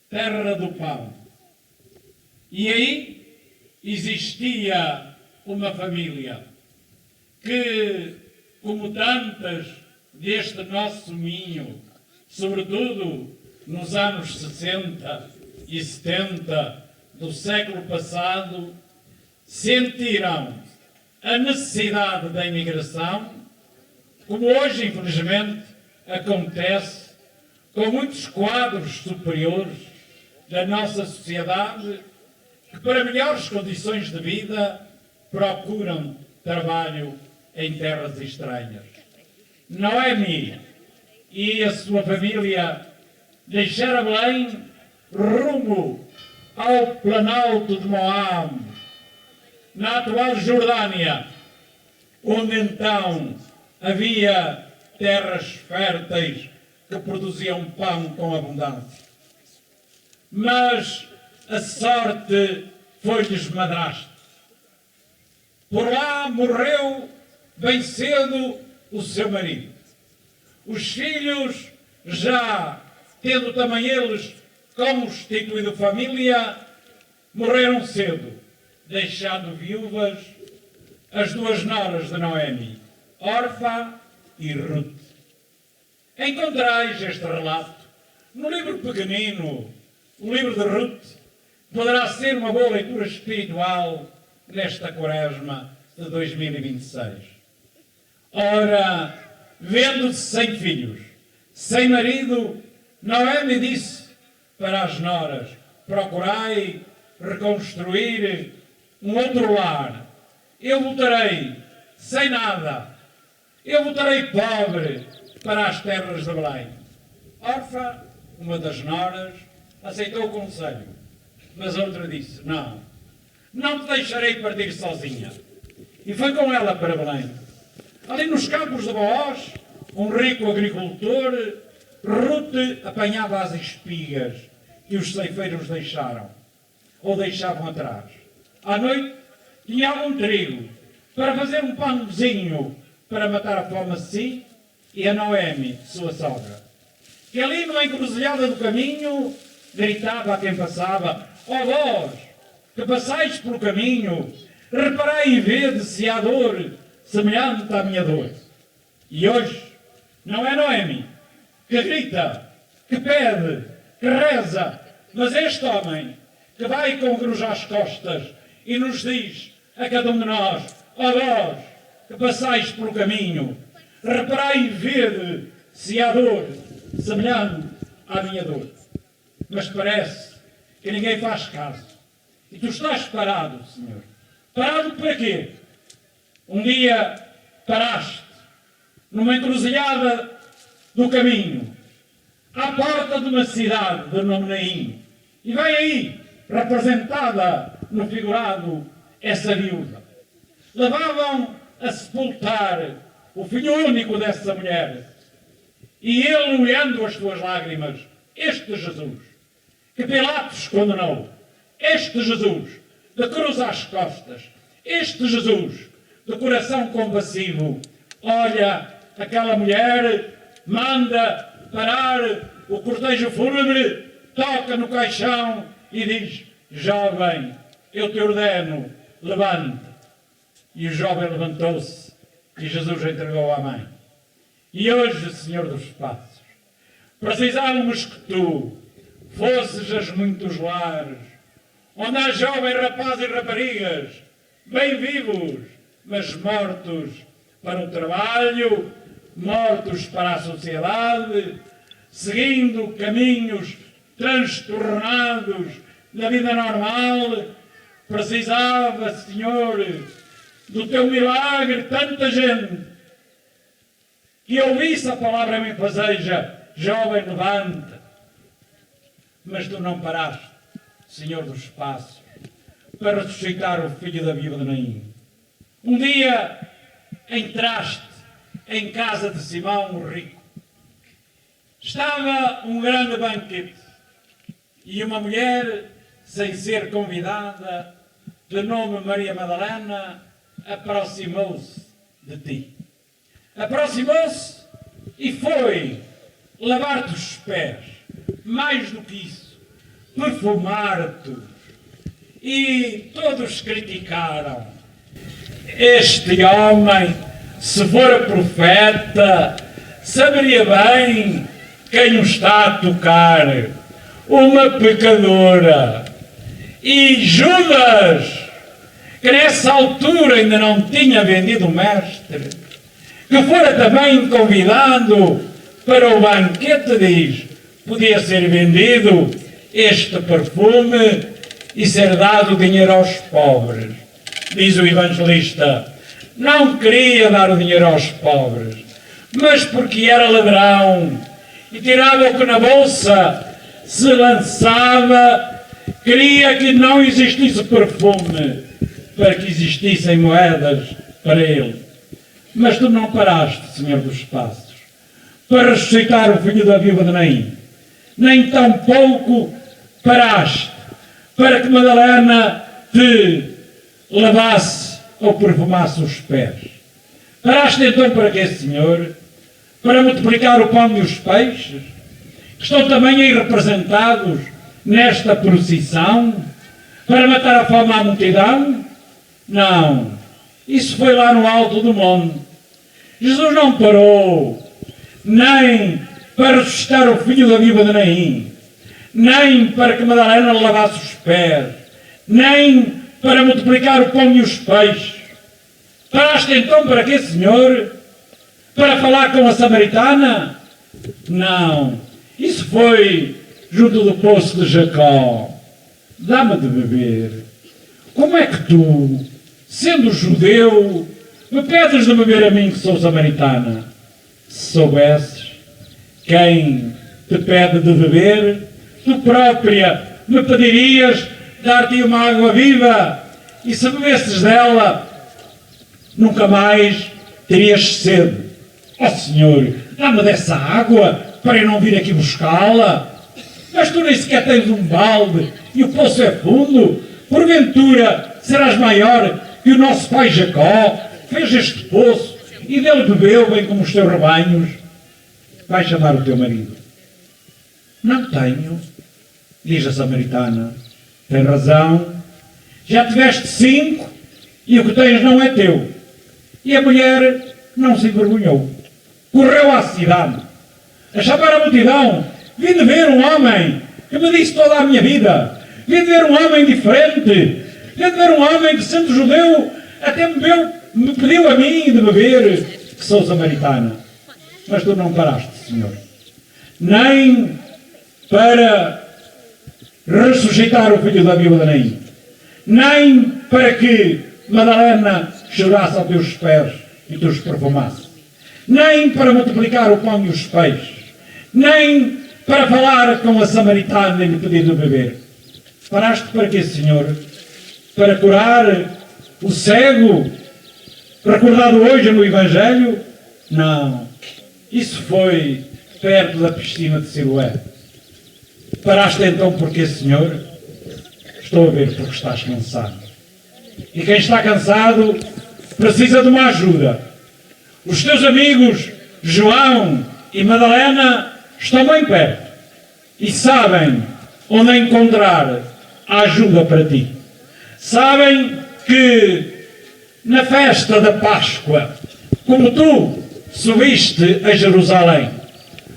terra do pão. E aí existia uma família que, como tantas deste nosso Minho, sobretudo nos anos 60 e 70 do século passado, sentiram a necessidade da imigração, como hoje, infelizmente, acontece com muitos quadros superiores da nossa sociedade que, para melhores condições de vida, procuram trabalho em terras estranhas. Noemi e a sua família deixaram Belém rumo ao Planalto de Moab, na atual Jordânia, onde então havia terras férteis que produziam pão com abundância. Mas a sorte foi-lhes madrasta. Por lá morreu bem cedo o seu marido. Os filhos, já tendo também eles constituído família, morreram cedo, deixando viúvas as duas noras de Noemi, Orfa e Ruth. Encontrais este relato no livro pequenino, o livro de Ruth. Poderá ser uma boa leitura espiritual nesta quaresma de 2026. Ora, vendo-se sem filhos, sem marido, Noemi disse para as noras: procurai reconstruir um outro lar. Eu voltarei sem nada. Eu voltarei pobre para as terras de Belém. Orfa, uma das noras, aceitou o conselho, mas outra disse: não, não te deixarei partir sozinha. E foi com ela para Belém. Ali nos campos de Boaz, um rico agricultor, Rute apanhava as espigas que os ceifeiros deixaram, ou deixavam atrás. À noite, tinha algum trigo para fazer um pãozinho para matar a fome a si e a Noemi, sua sogra, que ali numa encruzilhada do caminho gritava a quem passava: ó vós, que passais pelo caminho, reparai e vede se há dor semelhante à minha dor. E hoje não é Noemi que grita, que pede, que reza, mas este homem que vai com a cruz às costas e nos diz a cada um de nós: ó vós, que passais pelo caminho, reparai e vede se há dor semelhante à minha dor. Mas parece que ninguém faz caso. E tu estás parado, Senhor. Parado para quê? Um dia paraste numa encruzilhada do caminho, à porta de uma cidade de nome Naim. E vem aí, representada no figurado, essa viúva. Levavam a sepultar o filho único dessa mulher. E ele, olhando as suas lágrimas, este Jesus, que Pilatos condenou, este Jesus, de cruz às costas, este Jesus, de coração compassivo, olha aquela mulher, manda parar o cortejo fúnebre, toca no caixão e diz: jovem, eu te ordeno, levante. E o jovem levantou-se e Jesus entregou à mãe. E hoje, Senhor dos Passos, precisávamos que tu fosses a muitos lares, onde há jovens rapazes e raparigas, bem vivos, mas mortos para o trabalho, mortos para a sociedade, seguindo caminhos transtornados na vida normal. Precisava, Senhor, do teu milagre, tanta gente que ouvisse a palavra me fazeja: jovem, levanta. Mas tu não paraste, Senhor dos Passos, para ressuscitar o filho da viúva de Naim. Um dia entraste em casa de Simão o rico. Estava um grande banquete e uma mulher, sem ser convidada, de nome Maria Madalena, aproximou-se de ti. Aproximou-se e foi lavar-te os pés. Mais do que isso, perfumar-te. E todos criticaram: este homem, se for profeta, saberia bem quem o está a tocar. Uma pecadora. E Judas, que nessa altura ainda não tinha vendido o mestre, que fora também convidado para o banquete, diz: podia ser vendido este perfume e ser dado dinheiro aos pobres. Diz o evangelista: não queria dar o dinheiro aos pobres, mas porque era ladrão e tirava o que na bolsa se lançava, queria que não existisse perfume, para que existissem moedas para ele. Mas tu não paraste, Senhor dos Passos, para ressuscitar o filho da viúva de Naim. Nem tão pouco paraste para que Madalena te lavasse ou perfumasse os pés. Paraste então para quê, Senhor? Para multiplicar o pão e os peixes, que estão também aí representados nesta procissão, para matar a fome à multidão? Não, isso foi lá no alto do monte. Jesus não parou, nem para ressuscitar o filho da viúva de Naim, nem para que Madalena lavasse os pés, nem para multiplicar o pão e os peixes. Paraste então para quê, Senhor? para falar com a samaritana? Não. Isso foi junto do poço de Jacó. Dá-me de beber. Como é que tu, sendo judeu, me pedes de beber a mim que sou samaritana? Se soubesses quem te pede de beber, tu própria me pedirias dar-te uma água viva, e se bebesses dela, nunca mais terias sede. Ó Senhor, dá-me dessa água para eu não vir aqui buscá-la. Mas tu nem sequer tens um balde e o poço é fundo. Porventura serás maior que o nosso pai Jacó, fez este poço e dele bebeu bem como os teus rebanhos. Vai chamar o teu marido. Não tenho, diz a samaritana. Tem razão. Já tiveste 5 e o que tens não é teu. E a mulher não se envergonhou. Correu à cidade a chamar a multidão. Vim de ver um homem que me disse toda a minha vida. Vim de ver um homem diferente. Vim de ver um homem que, sendo judeu, até me pediu a mim de beber, que sou samaritana. Mas tu não paraste, Senhor. Nem para ressuscitar o filho da viúva de Naim, nem para que Madalena chorasse aos teus pés e tu os perfumasse, nem para multiplicar o pão e os peixes, nem para falar com a samaritana e lhe pedir de beber. Paraste para quê, Senhor? Para curar o cego, recordado hoje no Evangelho? Não. Isso foi perto da piscina de Siloé. Paraste então porquê, Senhor? Estou a ver porque estás cansado. E quem está cansado precisa de uma ajuda. Os teus amigos João e Madalena estão bem perto e sabem onde encontrar a ajuda para ti. Sabem que na festa da Páscoa, como tu subiste a Jerusalém,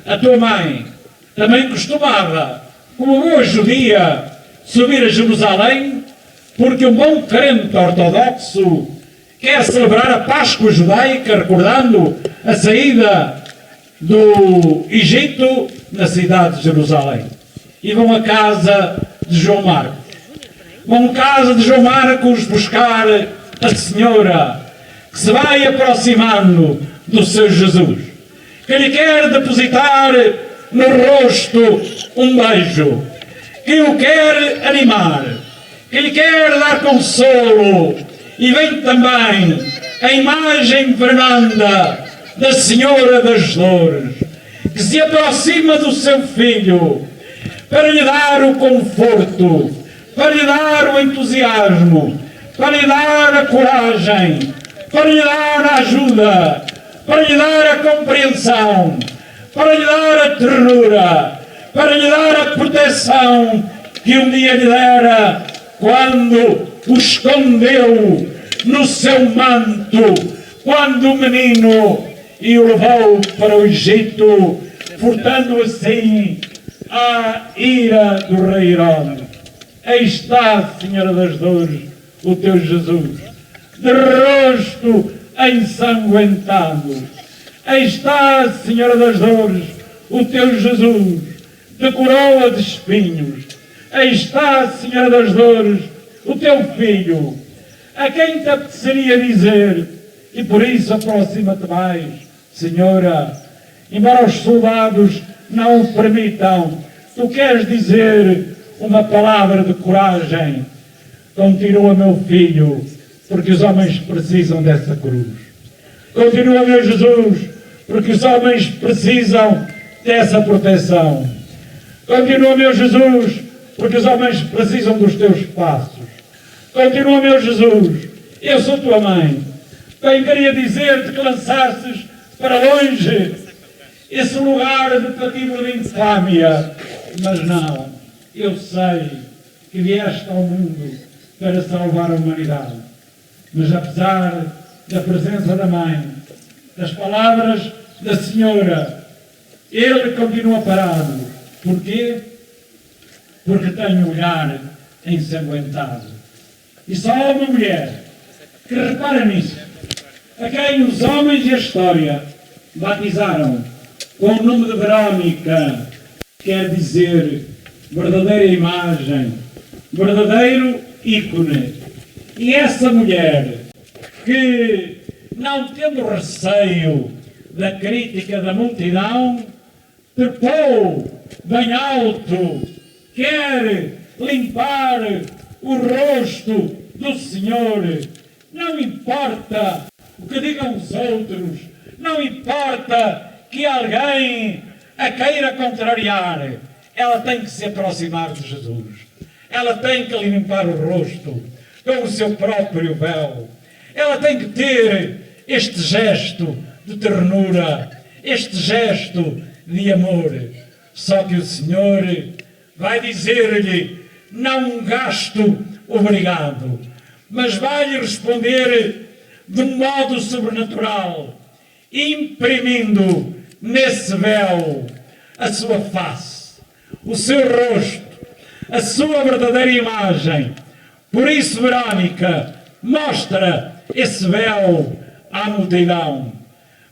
a tua mãe também costumava, como boa judia, subir a Jerusalém, porque um bom crente ortodoxo quer celebrar a Páscoa judaica, recordando a saída do Egito na cidade de Jerusalém. E vão à casa de João Marcos. Vão à casa de João Marcos buscar a senhora que se vai aproximando do seu Jesus, que lhe quer depositar no rosto um beijo, que o quer animar, que lhe quer dar consolo. E vem também a imagem Fernanda da Senhora das Dores, que se aproxima do seu filho para lhe dar o conforto, para lhe dar o entusiasmo, para lhe dar a coragem, para lhe dar a ajuda, para lhe dar a compreensão, para lhe dar a ternura, para lhe dar a proteção que um dia lhe dera quando o escondeu no seu manto, quando o menino e o levou para o Egito, furtando assim a ira do rei Herodes. Aí está, Senhora das Dores, o teu Jesus, de rosto ensanguentado. Aí está, Senhora das Dores, o teu Jesus, de coroa de espinhos. Aí está, Senhora das Dores, o teu filho, a quem te apeteceria dizer, e por isso aproxima-te mais, Senhora, embora os soldados não o permitam, tu queres dizer uma palavra de coragem. Continua, meu filho, porque os homens precisam dessa cruz. Continua, meu Jesus, porque os homens precisam dessa proteção. Continua, meu Jesus, porque os homens precisam dos teus passos. Continua, meu Jesus, eu sou tua mãe. Bem queria dizer-te que lançasses para longe esse lugar de patíbulo de infâmia, mas não. Eu sei que vieste ao mundo para salvar a humanidade. Mas apesar da presença da mãe, das palavras da Senhora, ele continua parado. Porquê? Porque tem o olhar ensanguentado. E só há uma mulher que repara nisso, a quem os homens e a história batizaram com o nome de Verónica, quer dizer verdadeira imagem, verdadeiro ícone. E essa mulher que, não tendo receio da crítica da multidão, trepou bem alto, quer limpar o rosto do Senhor. Não importa o que digam os outros, não importa que alguém a queira contrariar, ela tem que se aproximar de Jesus. Ela tem que limpar o rosto com o seu próprio véu. Ela tem que ter este gesto de ternura, este gesto de amor. Só que o Senhor vai dizer-lhe, não um gasto obrigado, mas vai-lhe responder de um modo sobrenatural, imprimindo nesse véu a sua face, o seu rosto, a sua verdadeira imagem. Por isso, Verónica mostra esse véu à multidão,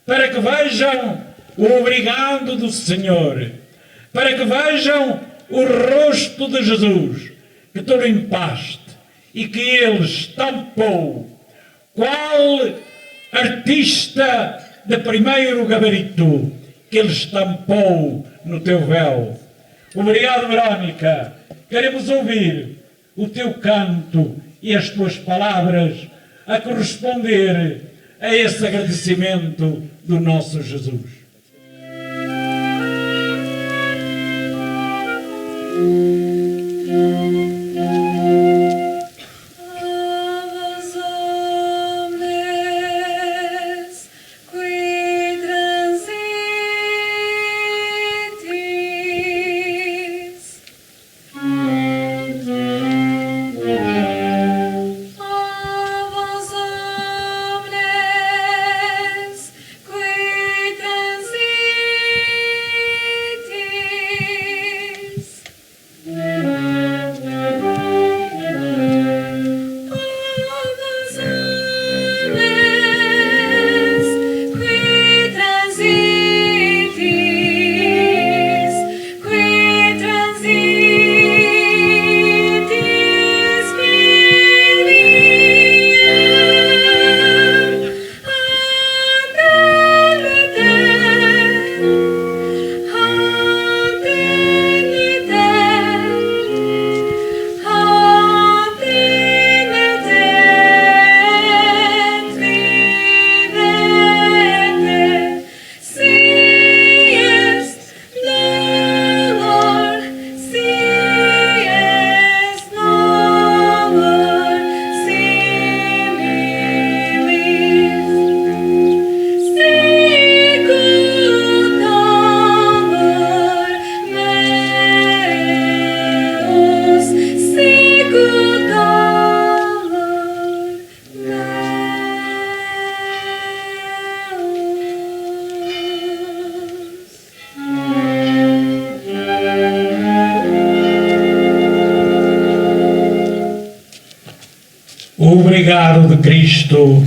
para que vejam o obrigado do Senhor, para que vejam o rosto de Jesus, que tu limpaste e que Ele estampou. Qual artista de primeiro gabarito que Ele estampou no teu véu. Obrigado, Verónica. Queremos ouvir o teu canto e as tuas palavras a corresponder a esse agradecimento do nosso Jesus. O obrigado de Cristo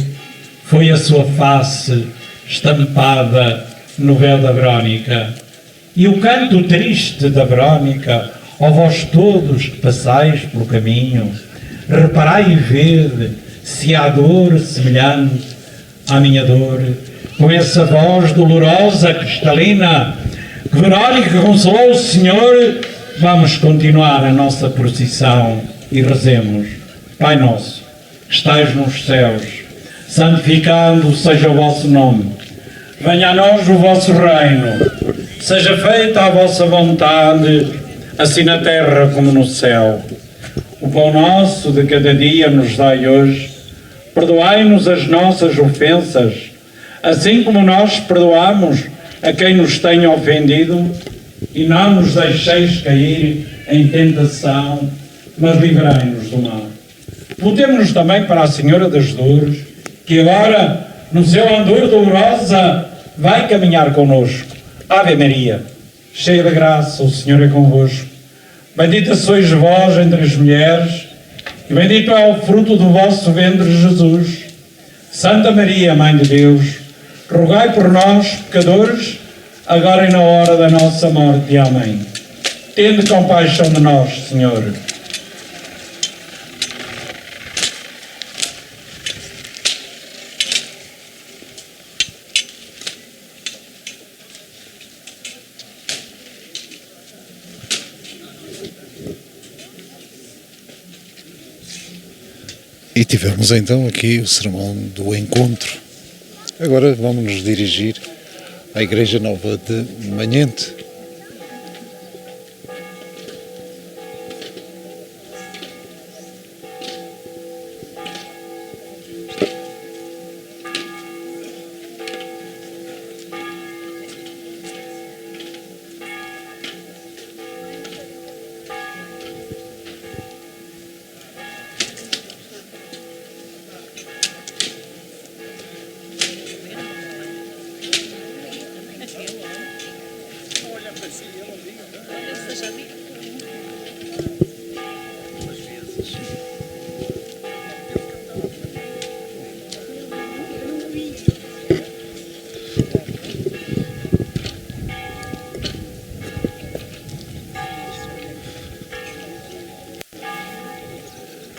foi a sua face estampada no véu da Verónica. E o canto triste da Verónica, ó vós todos que passais pelo caminho, reparai e vede se há dor semelhante à minha dor, com essa voz dolorosa, cristalina, que Verónica consolou o Senhor. Vamos continuar a nossa procissão e rezemos. Pai nosso, que estais nos céus, santificado seja o vosso nome. Venha a nós o vosso reino. Seja feita a vossa vontade, assim na terra como no céu. O pão nosso de cada dia nos dai hoje. Perdoai-nos as nossas ofensas, assim como nós perdoamos a quem nos tenha ofendido. E não nos deixeis cair em tentação, mas livrai-nos do mal. Voltemos-nos também para a Senhora das Dores, que agora, no seu andor dolorosa, vai caminhar conosco. Ave Maria, cheia de graça, o Senhor é convosco. Bendita sois vós entre as mulheres, e bendito é o fruto do vosso ventre, Jesus. Santa Maria, Mãe de Deus, rogai por nós, pecadores, agora e na hora da nossa morte. Amém. Tende compaixão de nós, Senhor. E tivemos então aqui o sermão do encontro. Agora vamos nos dirigir à Igreja Nova de Manhente.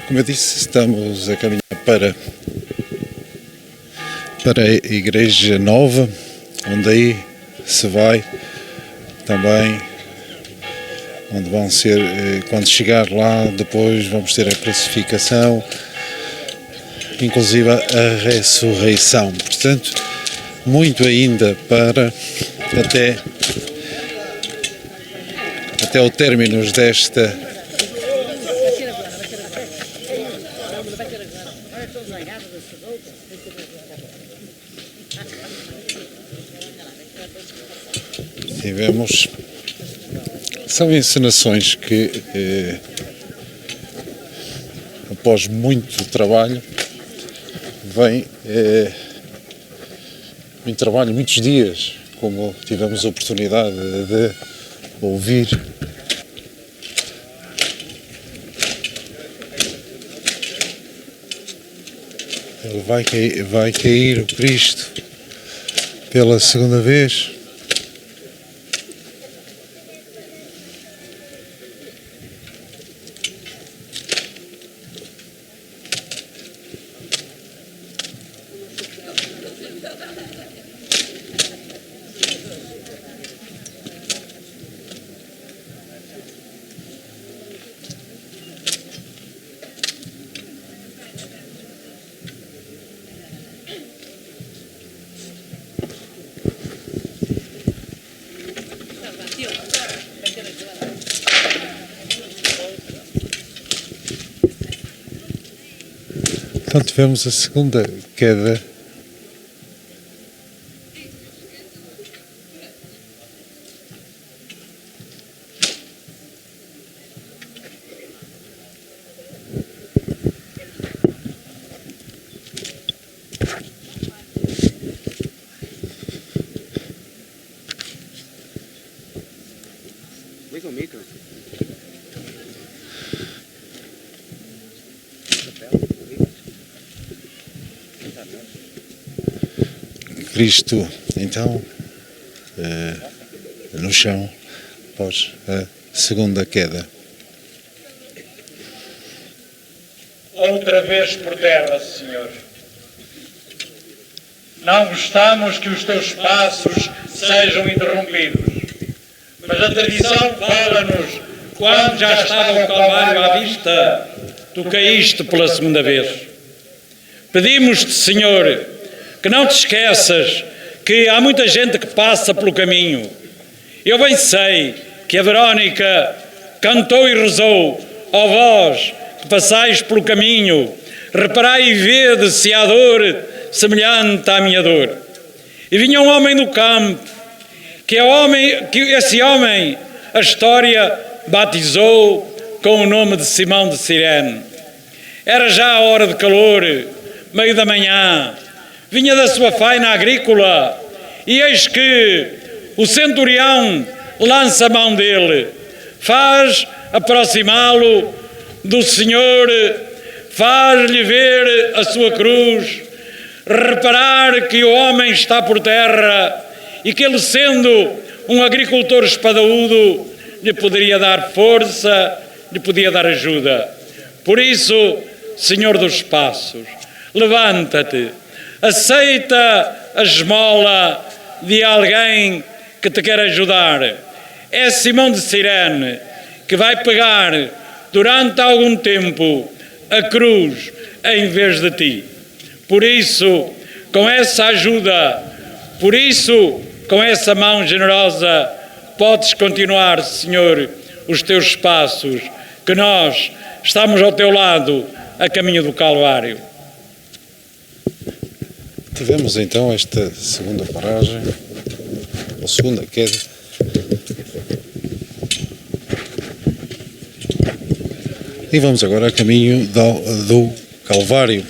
Como eu disse, estamos a caminhar para a Igreja Nova, onde aí se vai também, onde vão ser, quando chegar lá, depois vamos ter a crucificação, inclusive a ressurreição. Portanto, muito ainda para até o término desta tivemos. São encenações que, após muito trabalho, muito trabalho, muitos dias, como tivemos a oportunidade de ouvir. Vai cair o Cristo pela segunda vez. Então tivemos a segunda queda. Liga o micro. Cristo, então, no chão, após a segunda queda. Outra vez por terra, Senhor. Não gostamos que os teus passos sejam interrompidos, mas a tradição fala-nos, quando já estava o Calvário à vista, tu caíste pela segunda vez. Pedimos-te, Senhor, que não te esqueças que há muita gente que passa pelo caminho. Eu bem sei que a Verónica cantou e rezou: ó vós que passais pelo caminho, reparai e vede se há dor semelhante à minha dor. E vinha um homem do campo, que esse homem a história batizou com o nome de Simão de Cirene. Era já a hora de calor, meio da manhã, vinha da sua faina agrícola, e eis que o centurião lança a mão dele, faz aproximá-lo do Senhor, faz-lhe ver a sua cruz, reparar que o homem está por terra e que ele, sendo um agricultor espadaúdo, lhe poderia dar força, lhe podia dar ajuda. Por isso, Senhor dos Passos, levanta-te, aceita a esmola de alguém que te quer ajudar. É Simão de Cirene, que vai pegar durante algum tempo a cruz em vez de ti. Por isso, com essa ajuda, por isso, com essa mão generosa, podes continuar, Senhor, os teus passos, que nós estamos ao teu lado, a caminho do Calvário. Tivemos então esta segunda paragem, ou segunda queda. E vamos agora a caminho do Calvário.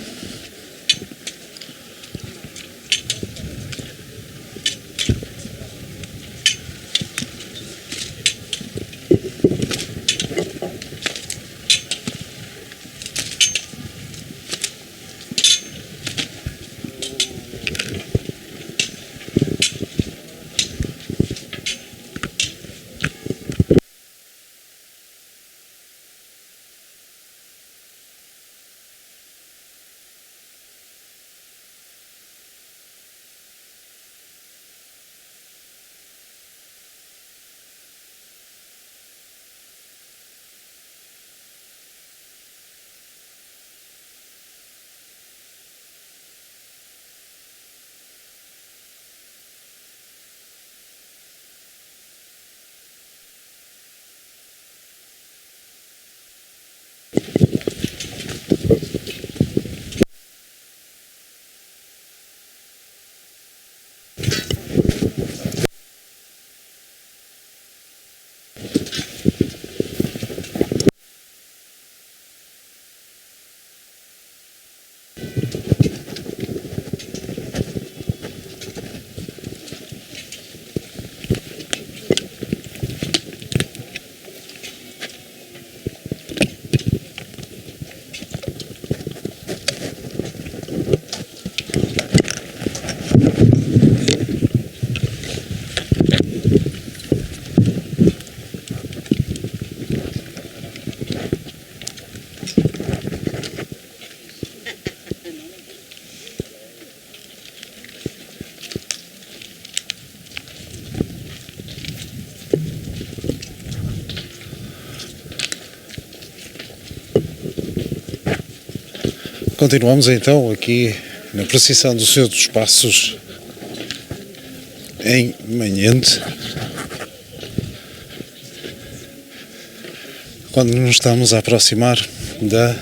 Continuamos então aqui na procissão do Senhor dos Passos em Manhente, quando nos estamos a aproximar da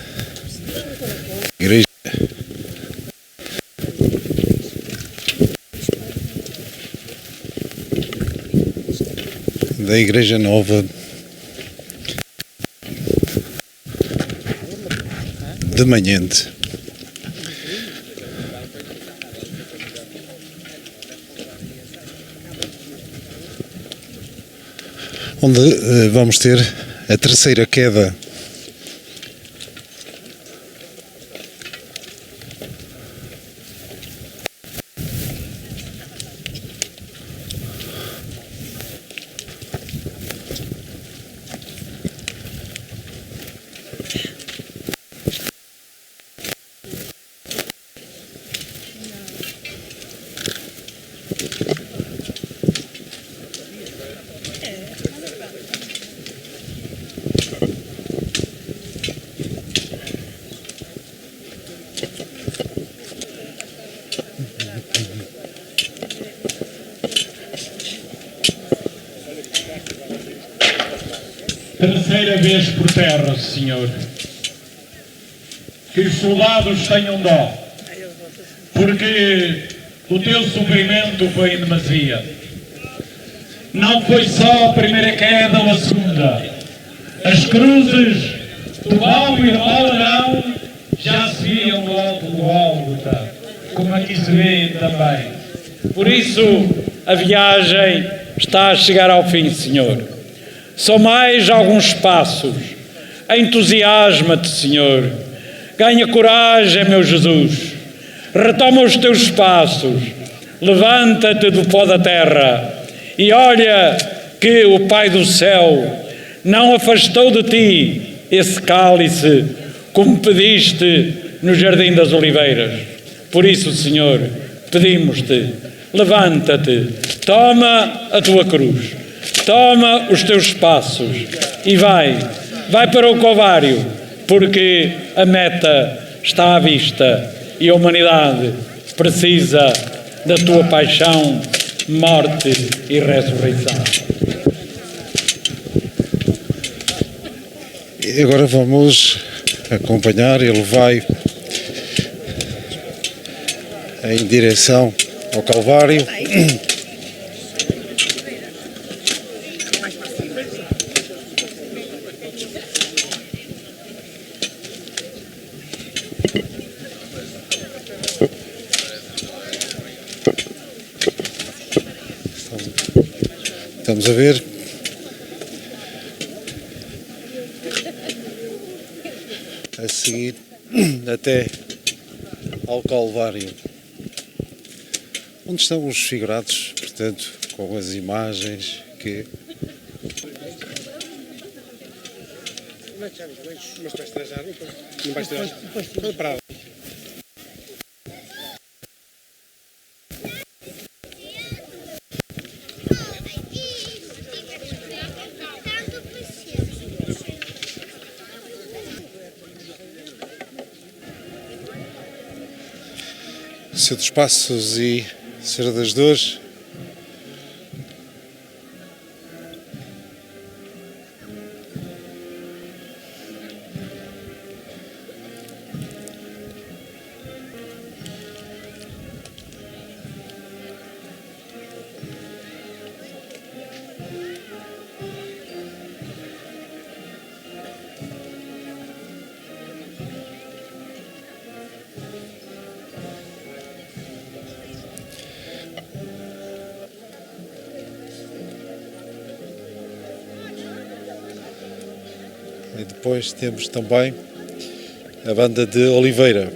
igreja nova de Manhente. Onde vamos ter a terceira queda terceira vez por terra, Senhor. Que os soldados tenham dó, porque o teu sofrimento foi em demasia. Não foi só a primeira queda ou a segunda. As cruzes do mal e do mal já se viam no alto do Gólgota, como aqui se vê também. Por isso, a viagem está a chegar ao fim, Senhor. Só mais alguns passos. Entusiasma-te, Senhor. Ganha coragem, meu Jesus. retoma os teus passos, levanta-te do pó da terra e olha que o Pai do céu não afastou de ti esse cálice como pediste no Jardim das Oliveiras. Por isso, Senhor, pedimos-te, levanta-te, toma a tua cruz, toma os teus passos e vai para o Calvário, porque a meta está à vista e a humanidade precisa da tua paixão, morte e ressurreição. E agora vamos acompanhar, ele vai em direção ao Calvário. Estamos a ver a seguir até ao Calvário, onde estão os figurados, portanto, com as imagens que Senhor dos Passos e Senhora das Dores. E depois temos também a banda de Oliveira.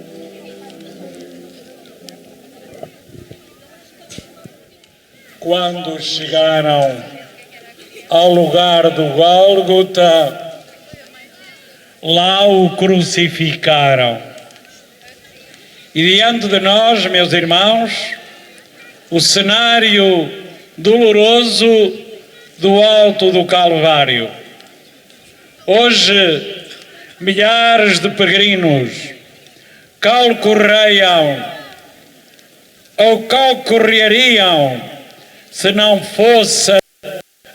Quando chegaram ao lugar do Gólgota, lá o crucificaram. E diante de nós, meus irmãos, o cenário doloroso do alto do Calvário. Hoje, milhares de peregrinos calcorreiam ou calcorreariam se não fossem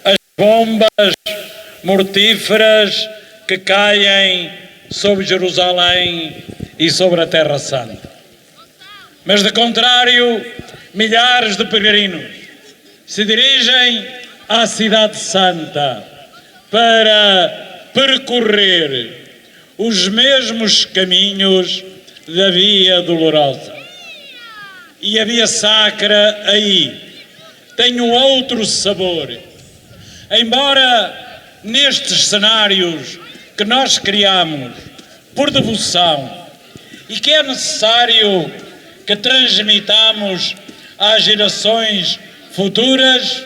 as bombas mortíferas que caem sobre Jerusalém e sobre a Terra Santa. Mas, de contrário, milhares de peregrinos se dirigem à Cidade Santa para percorrer os mesmos caminhos da Via Dolorosa. E a Via Sacra aí tem um outro sabor. Embora nestes cenários que nós criamos por devoção e que é necessário que transmitamos às gerações futuras,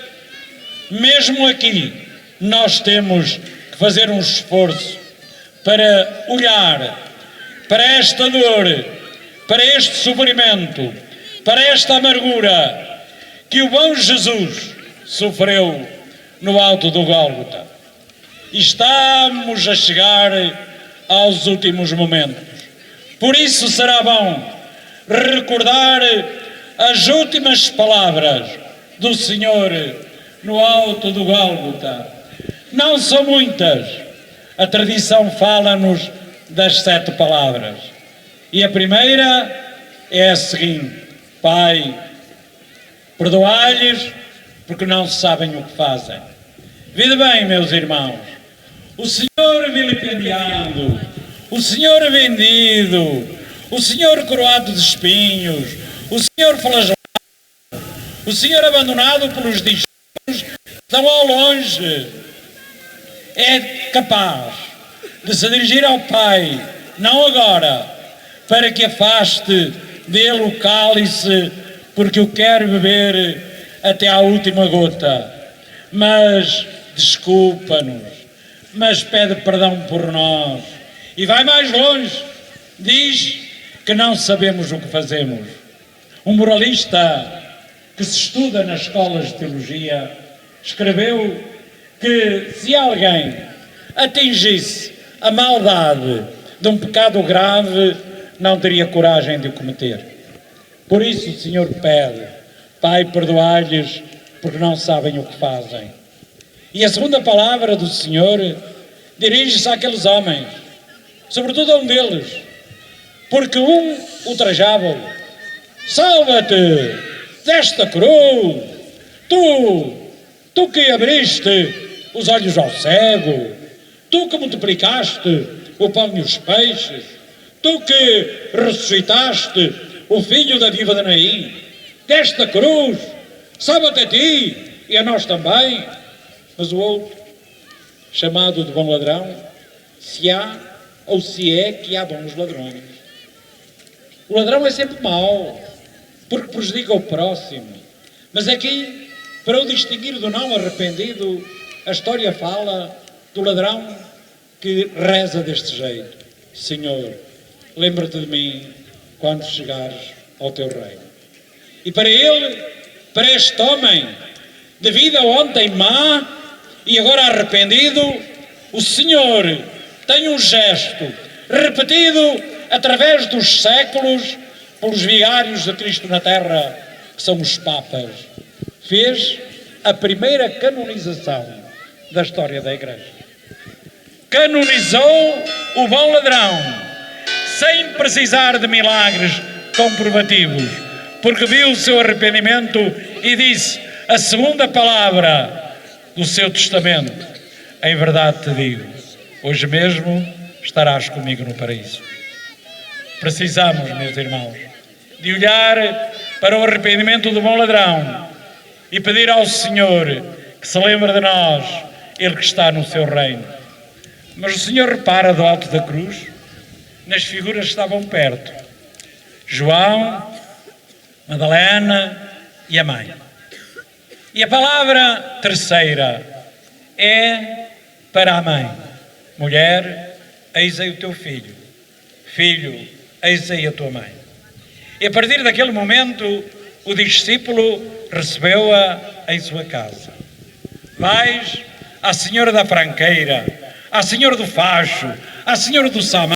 mesmo aqui nós temos fazer um esforço para olhar para esta dor, para este sofrimento, para esta amargura que o bom Jesus sofreu no alto do Gólgota. Estamos a chegar aos últimos momentos. Por isso será bom recordar as últimas palavras do Senhor no alto do Gólgota. Não são muitas. A tradição fala-nos das 7 palavras. E a primeira é a seguinte: Pai, perdoai-lhes porque não sabem o que fazem. Vede bem, meus irmãos, o Senhor vilipendiado, o Senhor vendido, o Senhor coroado de espinhos, o Senhor flagelado, o Senhor abandonado pelos discípulos que estão ao longe, é capaz de se dirigir ao Pai, não agora, para que afaste dê-lhe o cálice, porque eu quero beber até à última gota. Mas desculpa-nos, mas pede perdão por nós. E vai mais longe, diz que não sabemos o que fazemos. Um moralista que se estuda nas escolas de teologia escreveu que se alguém atingisse a maldade de um pecado grave, não teria coragem de o cometer. Por isso o Senhor pede: Pai, perdoai-lhes, porque não sabem o que fazem. E a segunda palavra do Senhor dirige-se àqueles homens, sobretudo a um deles, porque um ultrajava-o: salva-te desta cruz, tu que abriste os olhos ao cego, tu que multiplicaste o pão e os peixes, tu que ressuscitaste o filho da viúva de Naim, desta cruz, salva-te a ti e a nós também. Mas o outro, chamado de bom ladrão, se há ou se é que há bons ladrões. O ladrão é sempre mau, porque prejudica o próximo. Mas aqui, para o distinguir do não arrependido, a história fala do ladrão que reza deste jeito: Senhor, lembra-te de mim quando chegares ao teu reino. E para ele, para este homem, de vida ontem má e agora arrependido, o Senhor tem um gesto repetido através dos séculos pelos vigários de Cristo na terra, que são os papas. Fez a primeira canonização da história da Igreja. Canonizou o bom ladrão, sem precisar de milagres comprovativos, porque viu o seu arrependimento e disse a segunda palavra do seu testamento: em verdade te digo, hoje mesmo estarás comigo no paraíso. Precisamos, meus irmãos, de olhar para o arrependimento do bom ladrão e pedir ao Senhor que se lembre de nós, Ele que está no seu reino. Mas o Senhor repara do alto da cruz nas figuras que estavam perto: João, Madalena e a mãe. E a palavra terceira é para a mãe: mulher, eis aí o teu filho. Filho, eis aí a tua mãe. E a partir daquele momento, o discípulo recebeu-a em sua casa. Vais à senhora da franqueira, à senhora do facho, à senhora do samário,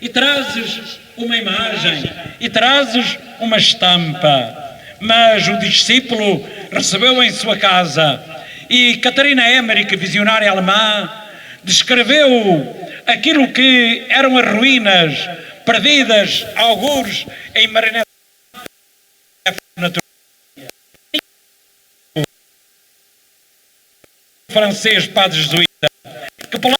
e trazes uma imagem, e trazes uma estampa. Mas o discípulo recebeu em sua casa. E Catarina Emmerich, visionária alemã, descreveu aquilo que eram as ruínas perdidas, algures, em Marinette. Francês, padre jesuíta, que pulou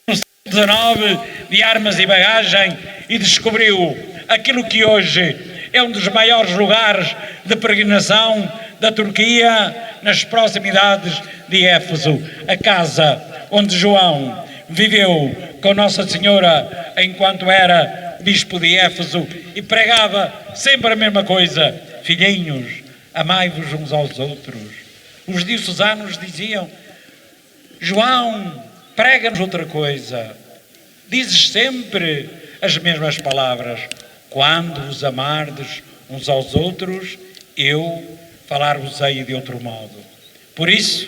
no século XIX de armas e bagagem e descobriu aquilo que hoje é um dos maiores lugares de peregrinação da Turquia, nas proximidades de Éfeso, a casa onde João viveu com Nossa Senhora enquanto era bispo de Éfeso e pregava sempre a mesma coisa: filhinhos, amai-vos uns aos outros. Os diocesanos diziam: João, prega-nos outra coisa. Dizes sempre as mesmas palavras: quando vos amardes uns aos outros, eu falar-vos-ei de outro modo. Por isso,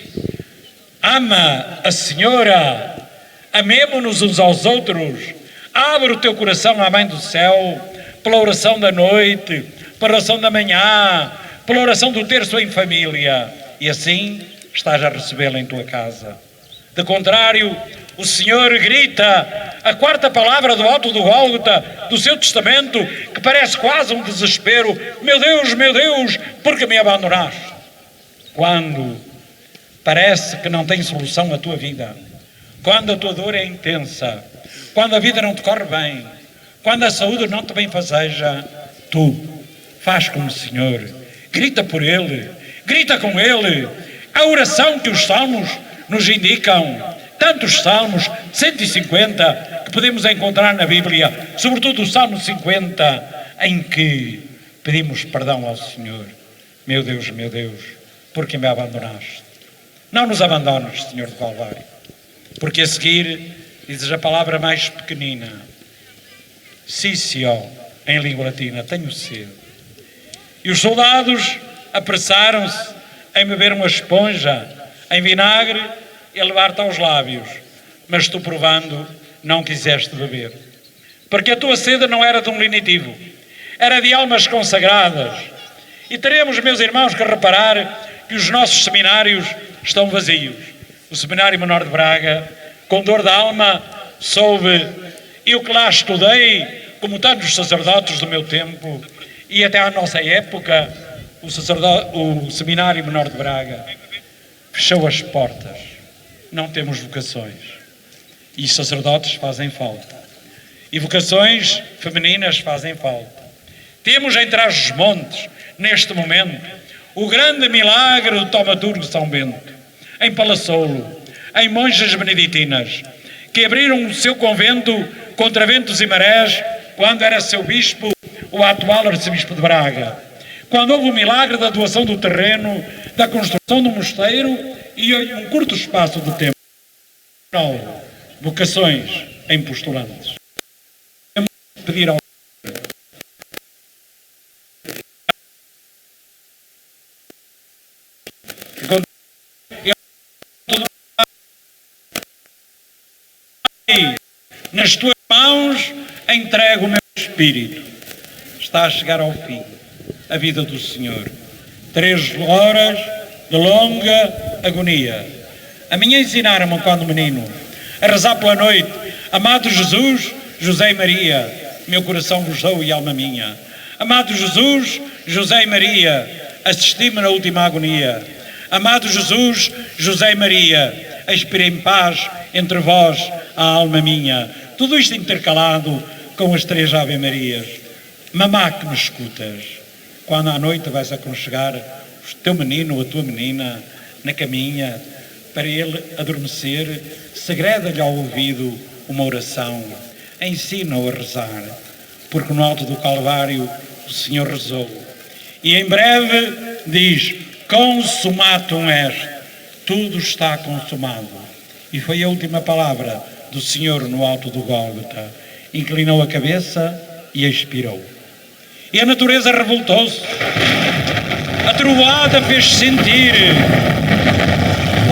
ama a Senhora, amemo-nos uns aos outros, abre o teu coração à Mãe do Céu, pela oração da noite, pela oração da manhã, pela oração do terço em família, e assim estás a recebê-la em tua casa. De contrário, o Senhor grita a quarta palavra do alto do Gólgota, do seu testamento, que parece quase um desespero: meu Deus, por que me abandonaste? Quando parece que não tem solução a tua vida, quando a tua dor é intensa, quando a vida não te corre bem, quando a saúde não te benfazeja, tu faz como o Senhor, grita por Ele, grita com Ele. A oração que os salmos nos indicam, tantos salmos, 150, que podemos encontrar na Bíblia, sobretudo o Salmo 50, em que pedimos perdão ao Senhor. Meu Deus, porque me abandonaste? Não nos abandones, Senhor do Calvário, porque a seguir dizes a palavra mais pequenina, Sissio, em língua latina, tenho sede. E os soldados apressaram-se em beber uma esponja em vinagre e levar-te aos lábios, mas tu, provando, não quiseste beber, porque a tua sede não era de um lenitivo, era de almas consagradas. E teremos, meus irmãos, que reparar que os nossos seminários estão vazios. O Seminário Menor de Braga, com dor da alma, soube, eu que lá estudei, como tantos sacerdotes do meu tempo, e até à nossa época, o Seminário Menor de Braga fechou as portas. Não temos vocações. E sacerdotes fazem falta. E vocações femininas fazem falta. Temos em Trás-os-Montes, neste momento, o grande milagre do Taumaturgo São Bento, em Palassolo, em monjas beneditinas, que abriram o seu convento contra ventos e marés, quando era seu bispo, o atual arcebispo de Braga. Quando houve o milagre da doação do terreno, da construção do mosteiro, e em um curto espaço de tempo, vocações em postulantes. Pedir ao nas tuas mãos entrego o meu espírito. Está a chegar ao fim a vida do Senhor. 3 horas de longa agonia. A minha ensinaram-me quando menino a rezar pela noite: amado Jesus, José e Maria, meu coração vos dou e alma minha. Amado Jesus, José e Maria, assisti-me na última agonia. Amado Jesus, José e Maria, expirei em paz entre vós a alma minha. Tudo isto intercalado com as 3 Ave Marias. Mamá que me escutas, quando à noite vais aconchegar o teu menino ou a tua menina na caminha, para ele adormecer, segreda-lhe ao ouvido uma oração, ensina-o a rezar, porque no alto do Calvário o Senhor rezou. E em breve diz: consumatum est, tudo está consumado. E foi a última palavra do Senhor no alto do Gólgota. Inclinou a cabeça e expirou. E a natureza revoltou-se. A trovoada fez-se sentir.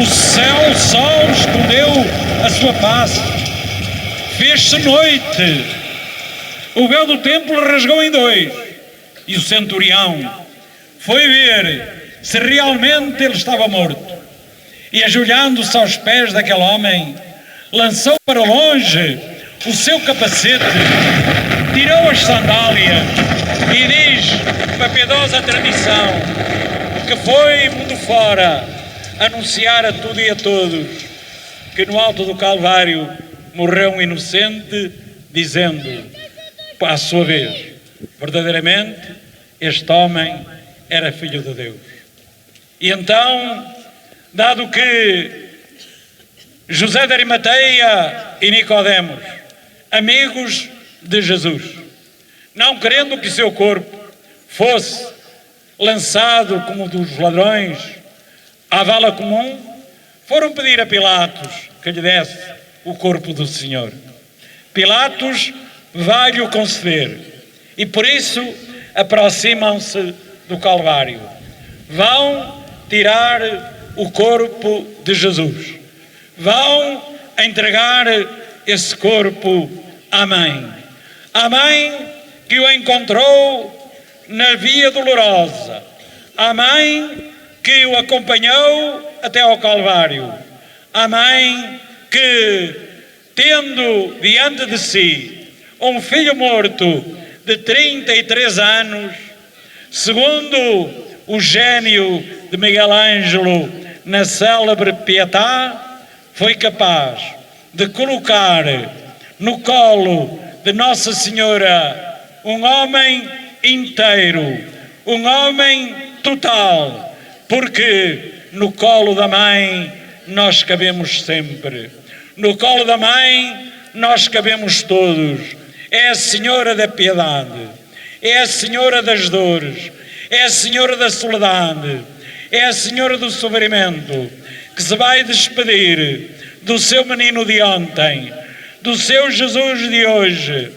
O sol escondeu a sua face. Fez-se noite. O véu do templo rasgou em 2. E o centurião foi ver se realmente ele estava morto. E ajoelhando-se aos pés daquele homem, lançou para longe o seu capacete, tirou as sandálias e diz, com a piedosa tradição, que foi mundo fora anunciar a tudo e a todos que no alto do Calvário morreu um inocente, dizendo, à sua vez, verdadeiramente este homem era filho de Deus. E então, dado que José de Arimateia e Nicodemos, amigos de Jesus, não querendo que seu corpo fosse lançado como dos ladrões à vala comum, foram pedir a Pilatos que lhe desse o corpo do Senhor. Pilatos vai-lhe o conceder e por isso aproximam-se do Calvário. Vão tirar o corpo de Jesus. Vão entregar esse corpo à mãe. A mãe que o encontrou na Via Dolorosa. A mãe que o acompanhou até ao Calvário. A mãe que, tendo diante de si um filho morto de 33 anos, segundo o gênio de Miguel Ângelo na célebre Pietà, foi capaz de colocar no colo de Nossa Senhora um homem inteiro, um homem total, porque no colo da mãe nós cabemos sempre. No colo da mãe nós cabemos todos. É a Senhora da Piedade. é a Senhora das dores, é a Senhora da soledade, é a Senhora do sofrimento, que se vai despedir do seu menino de ontem, do seu Jesus de hoje,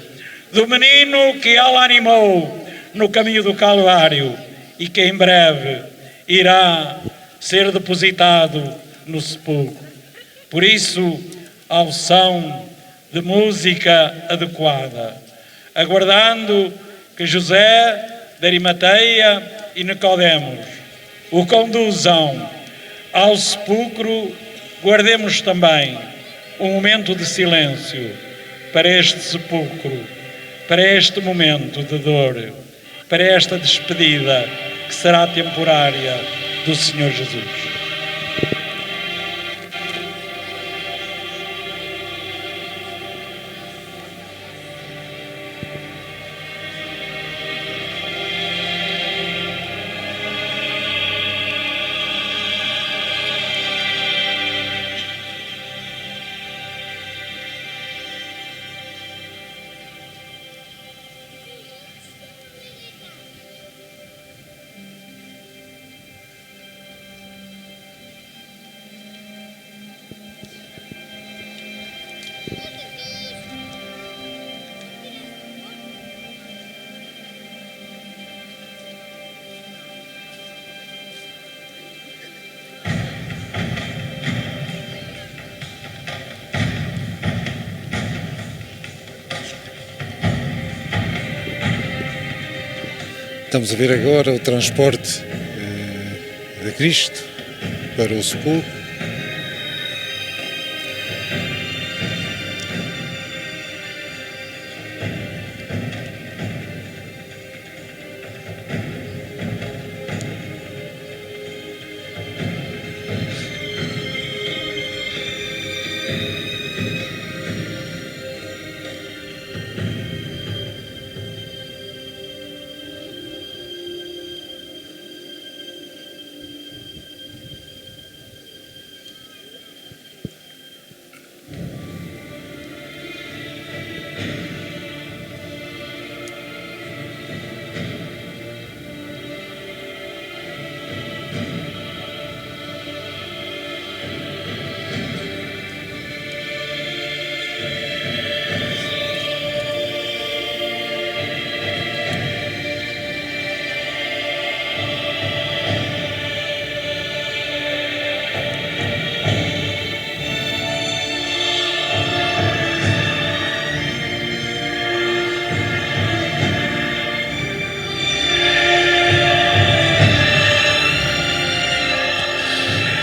do menino que ela animou no caminho do Calvário e que em breve irá ser depositado no sepulcro. Por isso, ao som de música adequada, aguardando que José de Arimateia e Nicodemos o conduzam ao sepulcro, guardemos também um momento de silêncio para este sepulcro, para este momento de dor, para esta despedida que será temporária do Senhor Jesus. Estamos a ver agora o transporte de Cristo para o sepulcro.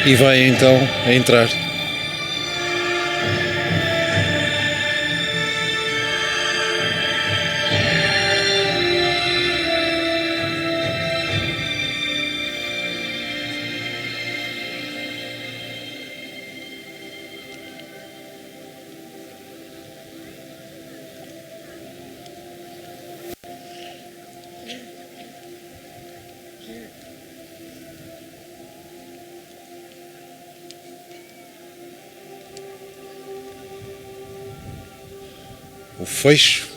E vai então a entrar. O fecho.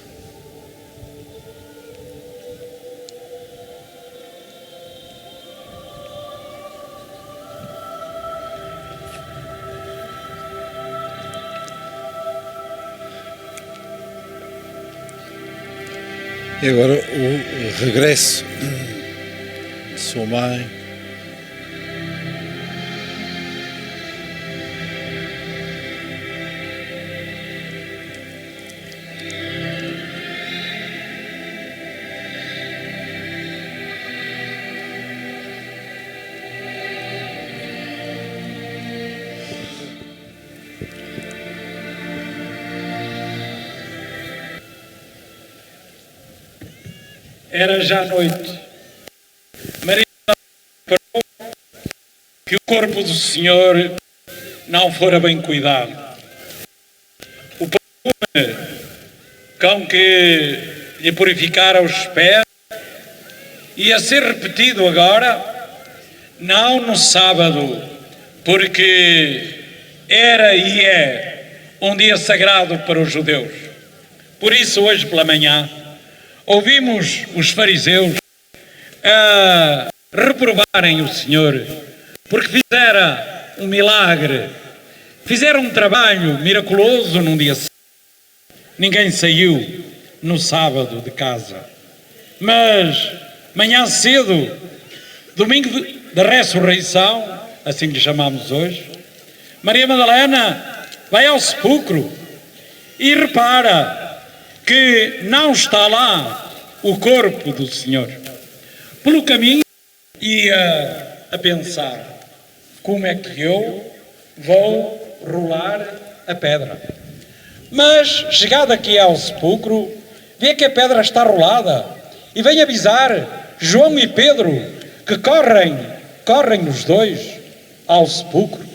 E agora o regresso de sua mãe. Era já noite. Maria reparou que o corpo do Senhor não fora bem cuidado. O perfume com que lhe purificara os pés ia ser repetido agora, não no sábado, porque era e é um dia sagrado para os judeus. Por isso, hoje pela manhã, ouvimos os fariseus a reprovarem o Senhor porque fizera um milagre, fizeram um trabalho miraculoso num dia sábado. Ninguém saiu no sábado de casa, mas manhã cedo, domingo da ressurreição, assim lhe chamamos hoje, Maria Madalena vai ao sepulcro e repara que não está lá o corpo do Senhor. Pelo caminho ia a pensar, como é que eu vou rolar a pedra? Mas, chegado aqui ao sepulcro, vê que a pedra está rolada e vem avisar João e Pedro que correm os dois ao sepulcro.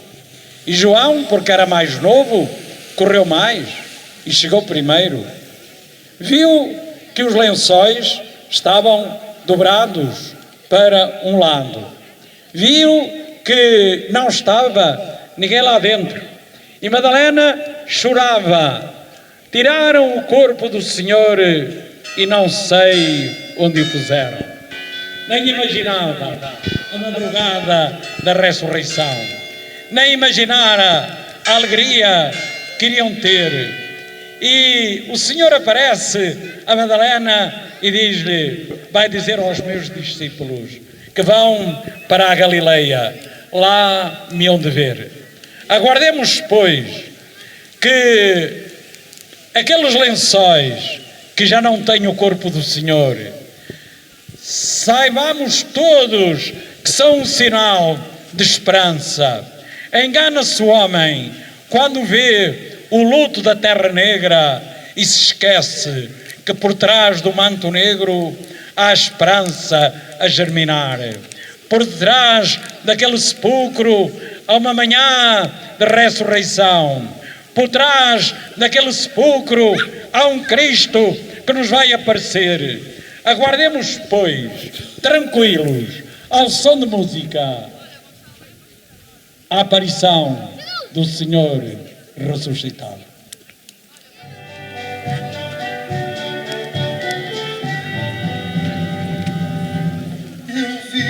E João, porque era mais novo, correu mais e chegou primeiro. Viu que os lençóis estavam dobrados para um lado. Viu que não estava ninguém lá dentro. E Madalena chorava. Tiraram o corpo do Senhor e não sei onde o puseram. Nem imaginava a madrugada da ressurreição. Nem imaginara a alegria que iriam ter. E o Senhor aparece a Madalena e diz-lhe, vai dizer aos meus discípulos que vão para a Galileia, lá me hão de ver. Aguardemos, pois, que aqueles lençóis que já não têm o corpo do Senhor, saibamos todos que são um sinal de esperança. Engana-se o homem quando vê o luto da terra negra e se esquece que por trás do manto negro há esperança a germinar. Por detrás daquele sepulcro há uma manhã de ressurreição. Por trás daquele sepulcro há um Cristo que nos vai aparecer. Aguardemos, pois, tranquilos, ao som de música, a aparição do Senhor ressuscitado. Eu vi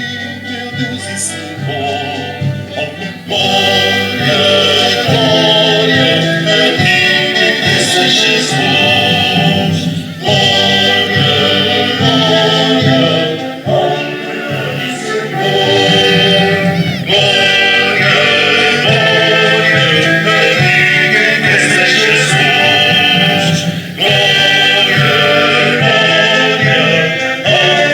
meu Deus e Senhor, ó glória, glória, a ti cresça Jesus. Glória, glória, ó meu Senhor. Glória, glória, a ti cresça Jesus. Glória, glória, ó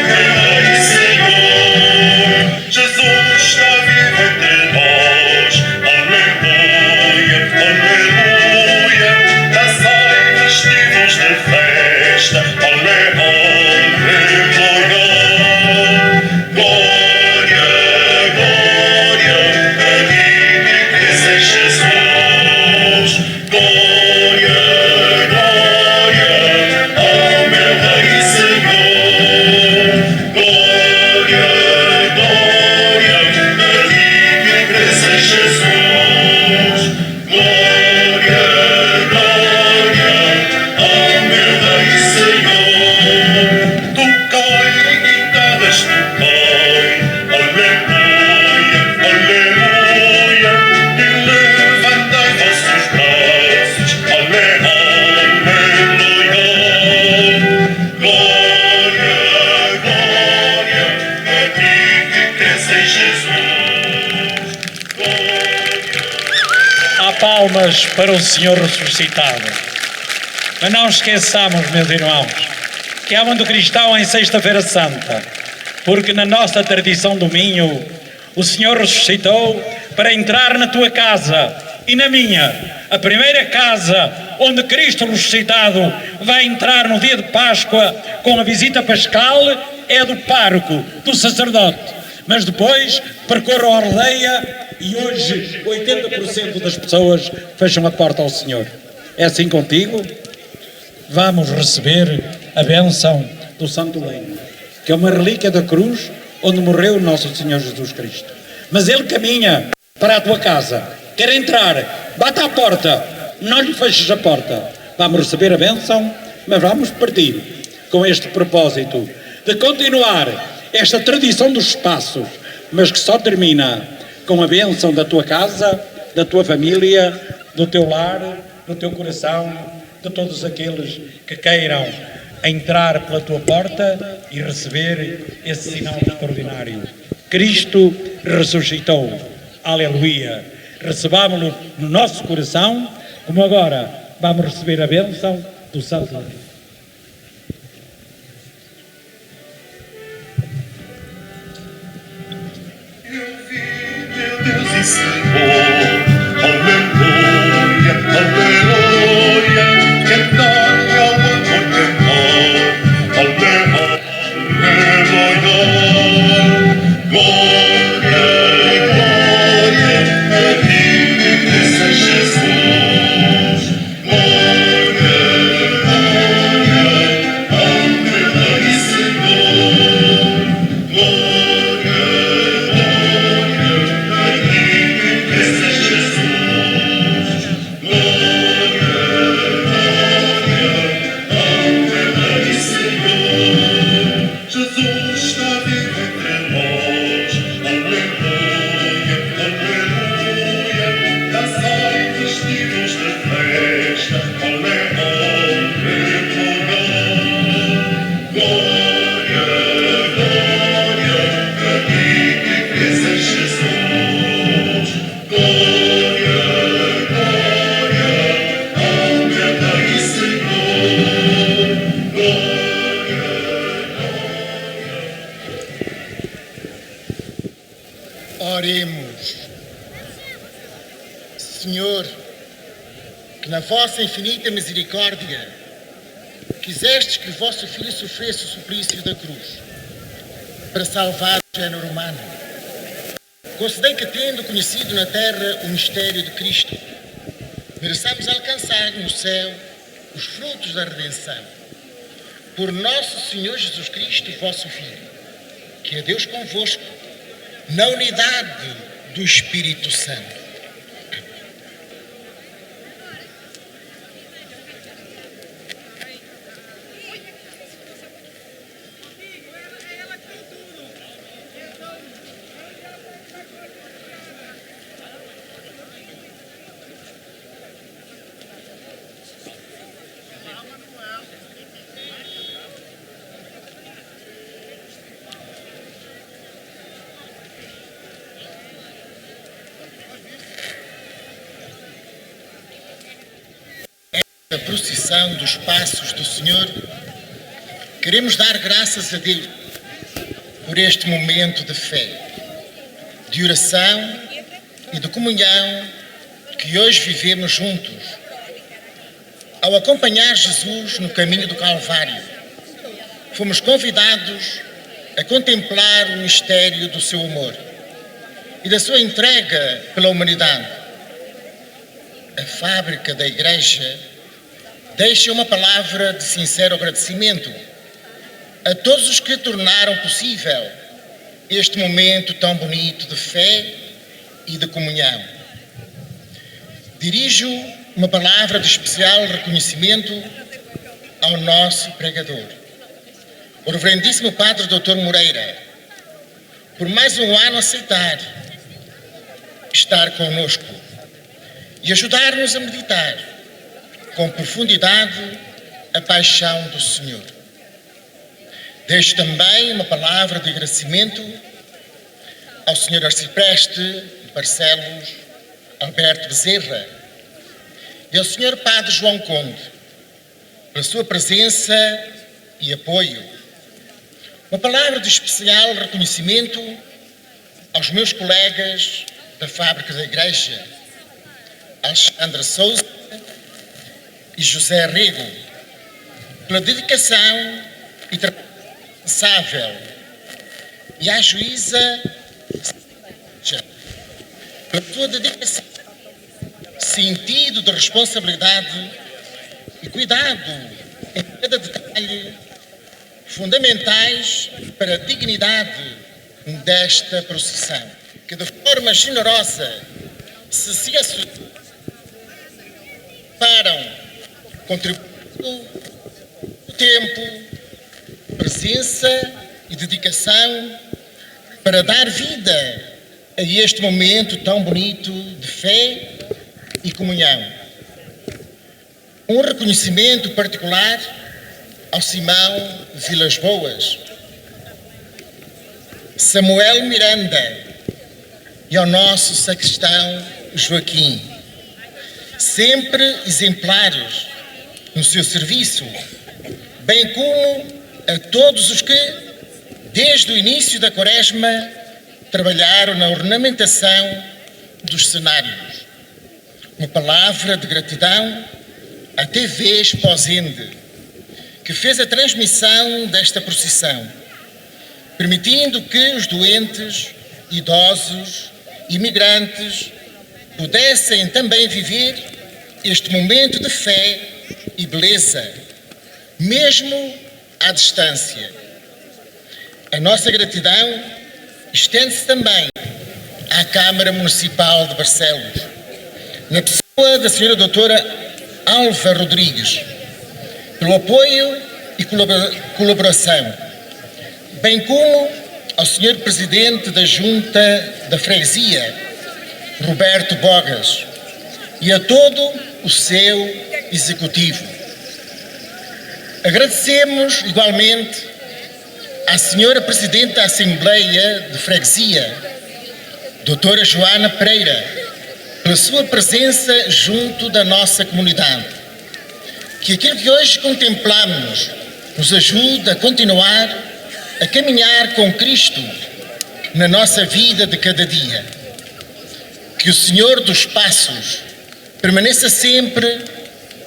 meu Senhor. Jesus está vivo entre nós. Aleluia, aleluia. Dançai vestivos de festa. Aleluia, glória, glória, a ti cresça Jesus. Glória, glória, ao meu Rei e Senhor. Glória, glória, a ti cresça Jesus. Glória, glória, ao meu Rei e Senhor. Tocai, guitarras, tocai. Aleluia, aleluia. E levantai vossos braços. Aleluia. Glória, glória, a ti que cresce Jesus. Glória. Há palmas para o Senhor ressuscitado. Mas não esqueçamos, meus irmãos, que há muito cristão em Sexta-feira Santa, porque na nossa tradição do Minho, o Senhor ressuscitou para entrar na tua casa e na minha. A primeira casa onde Cristo ressuscitado vai entrar no dia de Páscoa com a visita pascal é a do pároco, do sacerdote. Mas depois percorram a aldeia e hoje 80% das pessoas fecham a porta ao Senhor. É assim contigo? Vamos receber a bênção do Santo Leito, que é uma relíquia da cruz onde morreu o nosso Senhor Jesus Cristo. Mas Ele caminha para a tua casa, quer entrar, bate à porta, não lhe feches a porta. Vamos receber a bênção, mas vamos partir. com este propósito de continuar esta tradição dos passos, mas que só termina com a bênção da tua casa, da tua família, do teu lar, do teu coração, de todos aqueles que queiram entrar pela tua porta e receber esse sinal extraordinário. Cristo ressuscitou. Aleluia. Recebámo-lo no nosso coração, como agora vamos receber a bênção do Santo Deus. Deus e Senhor, aleluia, aleluia, cantai ao amor cantar, aleluia, glória, glória, a ti que cresces Jesus, glória, glória, aleluia, Senhor, glória, Jesus está vivo entre nós, aleluia, aleluia, dançai vestidos de festa, aleluia, glória, glória, a ti que cresces Jesus, glória, glória, aleluia, Senhor, glória. Oremos. Senhor, que na vossa infinita misericórdia quisestes que o vosso Filho sofresse o suplício da cruz para salvar o género humano, concedei que, tendo conhecido na terra o mistério de Cristo, mereçamos alcançar no céu os frutos da redenção. Por nosso Senhor Jesus Cristo, vosso Filho, que é Deus convosco, na unidade do Espírito Santo. A procissão dos passos do Senhor, queremos dar graças a Deus por este momento de fé, de oração e de comunhão que hoje vivemos juntos. Ao acompanhar Jesus no caminho do Calvário, fomos convidados a contemplar o mistério do seu amor e da sua entrega pela humanidade. A fábrica da Igreja deixa uma palavra de sincero agradecimento a todos os que tornaram possível este momento tão bonito de fé e de comunhão. Dirijo uma palavra de especial reconhecimento ao nosso pregador, o reverendíssimo Padre Dr. Moreira, por mais um ano aceitar estar conosco e ajudar-nos a meditar com profundidade a paixão do Senhor. Deixo também uma palavra de agradecimento ao Sr. Arcipreste de Barcelos, Alberto Bezerra, e ao Sr. Padre João Conde, pela sua presença e apoio. Uma palavra de especial reconhecimento aos meus colegas da Fábrica da Igreja, Alexandre Souza e José Rego, pela dedicação e trabalho incansável, e à juíza pela sua dedicação, sentido de responsabilidade e cuidado em cada detalhe, fundamentais para a dignidade desta procissão, que de forma generosa se associaram, contribuindo o tempo, presença e dedicação para dar vida a este momento tão bonito de fé e comunhão. Um reconhecimento particular ao Simão Vilas Boas, Samuel Miranda e ao nosso sacristão Joaquim, sempre exemplares no seu serviço, bem como a todos os que, desde o início da Quaresma, trabalharam na ornamentação dos cenários. Uma palavra de gratidão à TV Exposende, que fez a transmissão desta procissão, permitindo que os doentes, idosos, imigrantes pudessem também viver este momento de fé e beleza, mesmo à distância. A nossa gratidão estende-se também à Câmara Municipal de Barcelos, na pessoa da Sra. Doutora Alva Rodrigues, pelo apoio e colaboração, bem como ao Sr. Presidente da Junta da Freguesia, Roberto Bogas, e a todo o seu Executivo. Agradecemos igualmente à Sra. Presidente da Assembleia de Freguesia, Doutora Joana Pereira, pela sua presença junto da nossa comunidade. Que aquilo que hoje contemplamos nos ajude a continuar a caminhar com Cristo na nossa vida de cada dia. Que o Senhor dos Passos permaneça sempre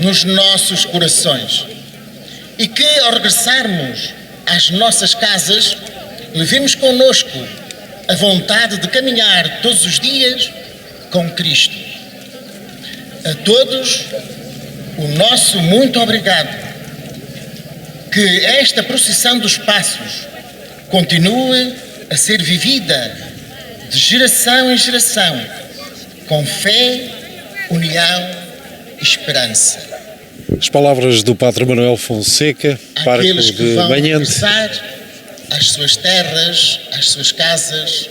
nos nossos corações e que, ao regressarmos às nossas casas, levemos connosco a vontade de caminhar todos os dias com Cristo. A todos, o nosso muito obrigado. Que esta procissão dos Passos continue a ser vivida de geração em geração, com fé, união e esperança. As palavras do Padre Manuel Fonseca, pároco Àqueles que de vão Manhente. regressar às suas terras, às suas casas,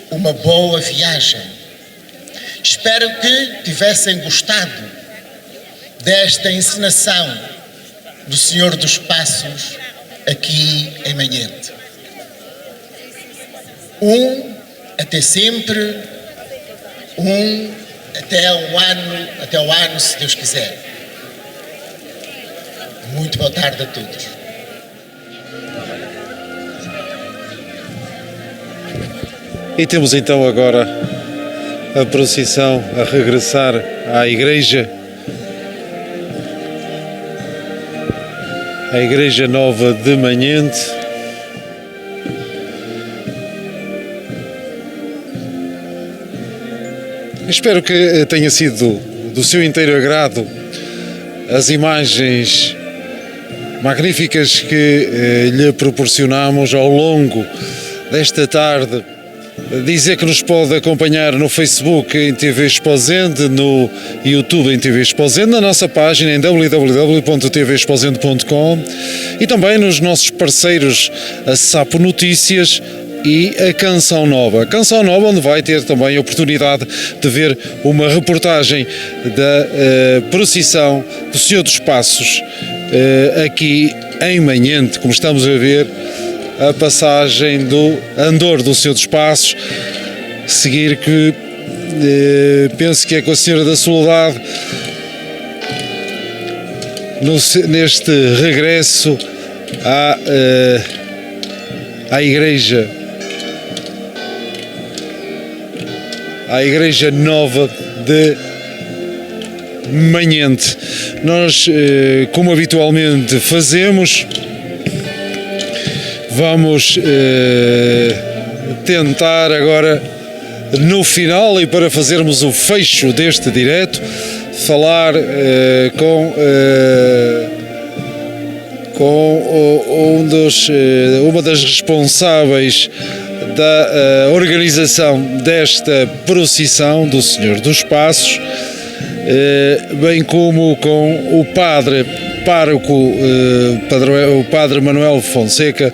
uma boa viagem. Espero que tivessem gostado desta encenação do Senhor dos Passos aqui em Manhente. Até sempre, até o ano, se Deus quiser. Muito boa tarde a todos. E temos então agora a procissão a regressar à igreja. A Igreja Nova de Manhente. Espero que tenha sido do seu inteiro agrado as imagens magníficas que lhe proporcionamos ao longo desta tarde. Dizer que nos pode acompanhar no Facebook em TV Exposende, no YouTube em TV Exposende, na nossa página em www.tvexposende.com e também nos nossos parceiros a Sapo Notícias e a Canção Nova. Canção Nova, onde vai ter também a oportunidade de ver uma reportagem da procissão do Senhor dos Passos aqui em Manhente, como estamos a ver a passagem do Andor do Senhor dos Passos, seguir que penso que é com a Senhora da Soledade neste regresso à Igreja Nova de Manhente. Nós, como habitualmente fazemos, vamos tentar agora, no final e para fazermos o fecho deste direto, falar com uma das responsáveis da organização desta procissão do Senhor dos Passos, bem como com o Padre pároco, o Padre Manuel Fonseca,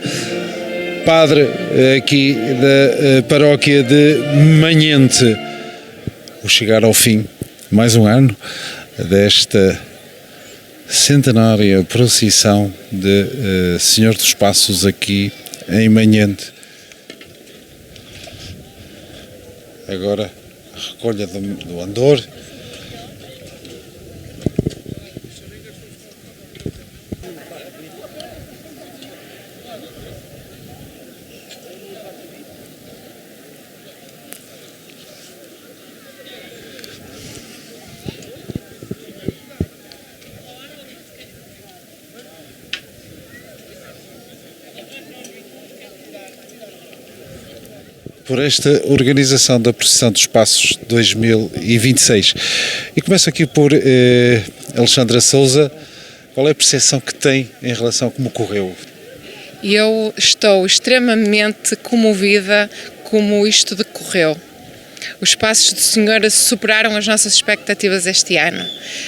padre aqui da paróquia de Manhente. Vou chegar ao fim, mais um ano desta centenária procissão de Senhor dos Passos aqui em Manhente. Agora a recolha do Andor. Por esta organização da Procissão dos Passos 2026. E começo aqui por Alexandra Sousa. Qual é a percepção que tem em relação a como correu? Eu estou extremamente comovida como isto decorreu. Os Passos do Senhor superaram as nossas expectativas este ano.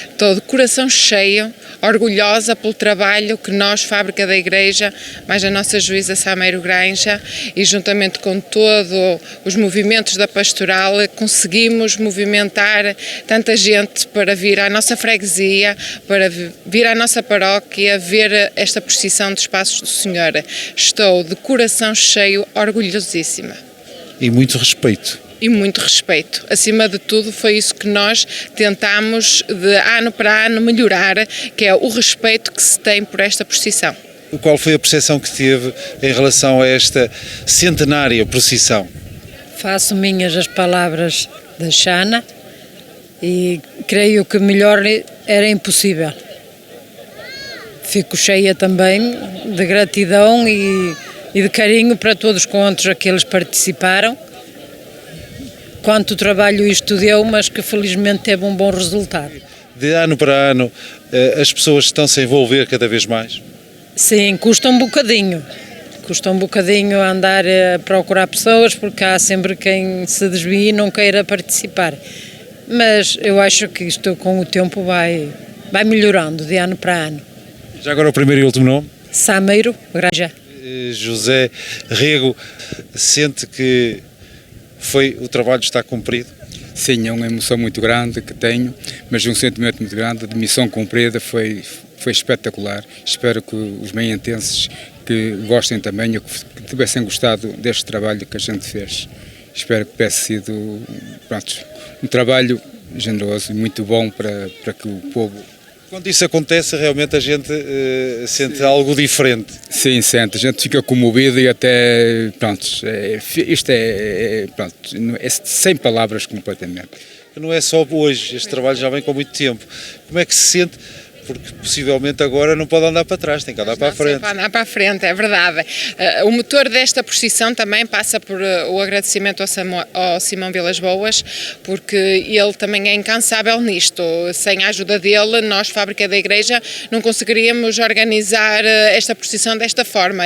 Estou de coração cheio, orgulhosa pelo trabalho que nós, Fábrica da Igreja, mais a nossa juíza Sameiro Granja e juntamente com todos os movimentos da pastoral, conseguimos movimentar tanta gente para vir à nossa freguesia, para vir à nossa paróquia, ver esta procissão dos Passos do Senhor. Estou de coração cheio, orgulhosíssima. E muito respeito. E muito respeito. Acima de tudo, foi isso que nós tentamos de ano para ano melhorar, que é o respeito que se tem por esta procissão. Qual foi a percepção que teve em relação a esta centenária procissão? Faço minhas as palavras da Xana e creio que melhor era impossível. Fico cheia também de gratidão e de carinho para todos quantos aqueles participaram. Quanto trabalho isto deu, mas que felizmente teve um bom resultado. De ano para ano, as pessoas estão-se a envolver cada vez mais? Sim, custa um bocadinho. Custa um bocadinho andar a procurar pessoas, porque há sempre quem se desvie e não queira participar. Mas eu acho que isto com o tempo vai melhorando de ano para ano. Já agora o primeiro e último nome? Sameiro Granja. José Rego, sente que o trabalho está cumprido? Sim, é uma emoção muito grande que tenho, mas um sentimento muito grande de missão cumprida, foi espetacular. Espero que os manhentenses que gostem também, ou que tivessem gostado deste trabalho que a gente fez. Espero que tivesse sido um trabalho generoso e muito bom para que o povo... Quando isso acontece, realmente a gente sente algo diferente. Sim, sente. A gente fica comovido e até, isto é sem palavras completamente. Não é só hoje, este trabalho já vem com muito tempo. Como é que se sente? Porque possivelmente agora não pode andar para trás, tem que andar para a frente. Pode andar para a frente, é verdade. O motor desta procissão também passa por o agradecimento ao Simão Vilas Boas, porque ele também é incansável nisto. Sem a ajuda dele, nós, Fábrica da Igreja, não conseguiríamos organizar esta procissão desta forma.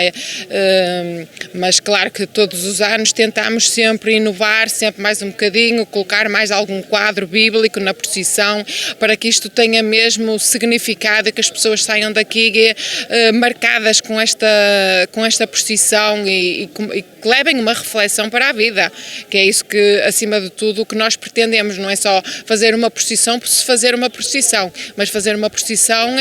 Mas claro que todos os anos tentamos sempre inovar, sempre mais um bocadinho, colocar mais algum quadro bíblico na procissão, para que isto tenha mesmo significado, que as pessoas saiam daqui marcadas com esta procissão e que levem uma reflexão para a vida, que é isso que, acima de tudo, o que nós pretendemos. Não é só fazer uma procissão por se fazer uma procissão, mas fazer uma procissão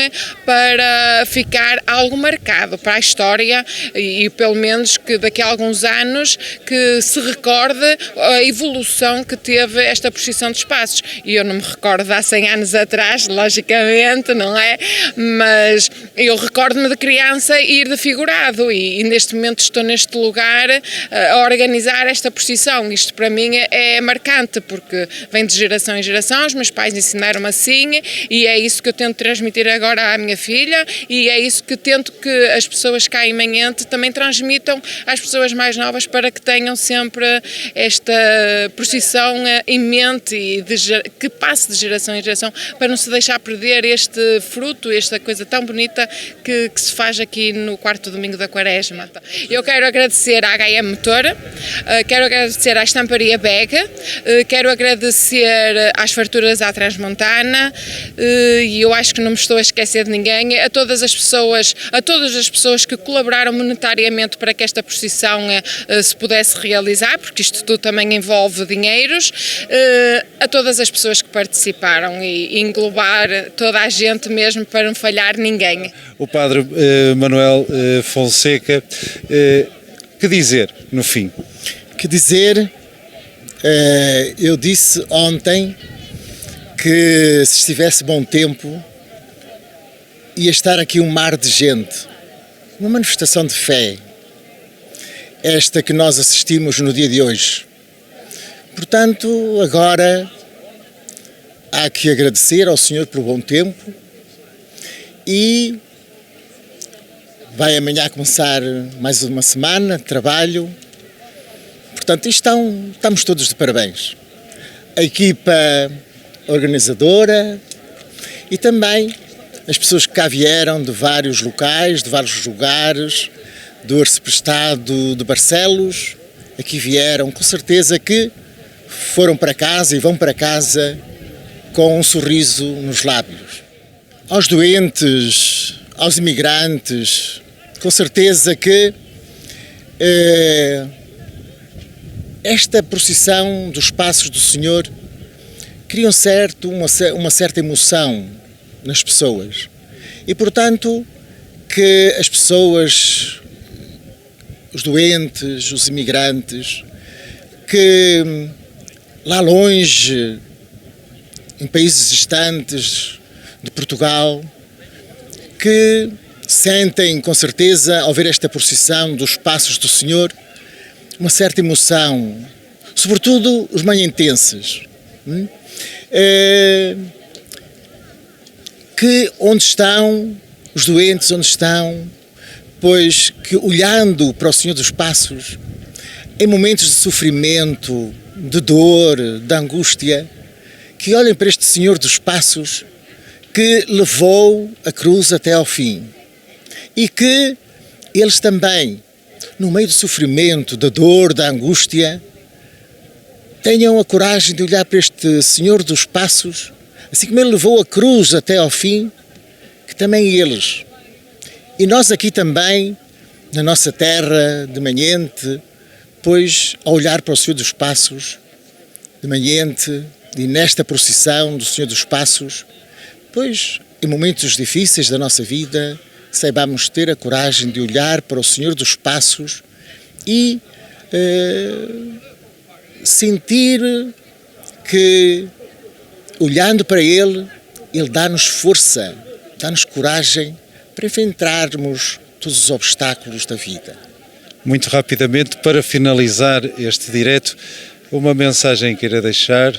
para ficar algo marcado para a história e pelo menos que daqui a alguns anos que se recorde a evolução que teve esta procissão dos Passos. E eu não me recordo de há 100 anos atrás, logicamente, não é? Mas eu recordo-me de criança ir de figurado e neste momento estou neste lugar a organizar esta procissão. Isto para mim é marcante, porque vem de geração em geração, os meus pais ensinaram-me assim e é isso que eu tento transmitir agora à minha filha e é isso que tento que as pessoas cá em Manhente também transmitam às pessoas mais novas, para que tenham sempre esta procissão em mente e que passe de geração em geração, para não se deixar perder este fruto, esta coisa tão bonita que se faz aqui no quarto domingo da Quaresma. Eu quero agradecer à HM Motor, quero agradecer à Estamparia Bega, quero agradecer às Farturas à Transmontana, e eu acho que não me estou a esquecer de ninguém, a todas as pessoas que colaboraram monetariamente para que esta procissão se pudesse realizar, porque isto tudo também envolve dinheiros, a todas as pessoas que participaram e englobar toda a gente mesmo para não falhar ninguém. O Padre Manuel Fonseca, que dizer no fim? Que dizer, eu disse ontem que se estivesse bom tempo ia estar aqui um mar de gente, uma manifestação de fé, esta que nós assistimos no dia de hoje. Portanto, agora há que agradecer ao Senhor pelo bom tempo e vai amanhã começar mais uma semana de trabalho. Portanto, estamos todos de parabéns. A equipa organizadora e também as pessoas que cá vieram de vários locais, de vários lugares, do Arceprestado de Barcelos, aqui vieram, com certeza que foram para casa e vão para casa com um sorriso nos lábios. Aos doentes, aos imigrantes, com certeza que esta procissão dos Passos do Senhor cria uma certa emoção nas pessoas. E, portanto, que as pessoas, os doentes, os imigrantes, que lá longe, em países distantes de Portugal, que sentem, com certeza, ao ver esta procissão dos Passos do Senhor, uma certa emoção, sobretudo os manhentenses, que onde estão os doentes, onde estão, pois que olhando para o Senhor dos Passos, em momentos de sofrimento, de dor, de angústia, que olhem para este Senhor dos Passos que levou a cruz até ao fim e que eles também, no meio do sofrimento, da dor, da angústia, tenham a coragem de olhar para este Senhor dos Passos, assim como Ele levou a cruz até ao fim, que também eles. E nós aqui também, na nossa terra de Manhente, pois, ao olhar para o Senhor dos Passos, de Manhente, e nesta procissão do Senhor dos Passos, pois, em momentos difíceis da nossa vida, saibamos ter a coragem de olhar para o Senhor dos Passos e sentir que, olhando para Ele, Ele dá-nos força, dá-nos coragem para enfrentarmos todos os obstáculos da vida. Muito rapidamente, para finalizar este direto, uma mensagem que queira deixar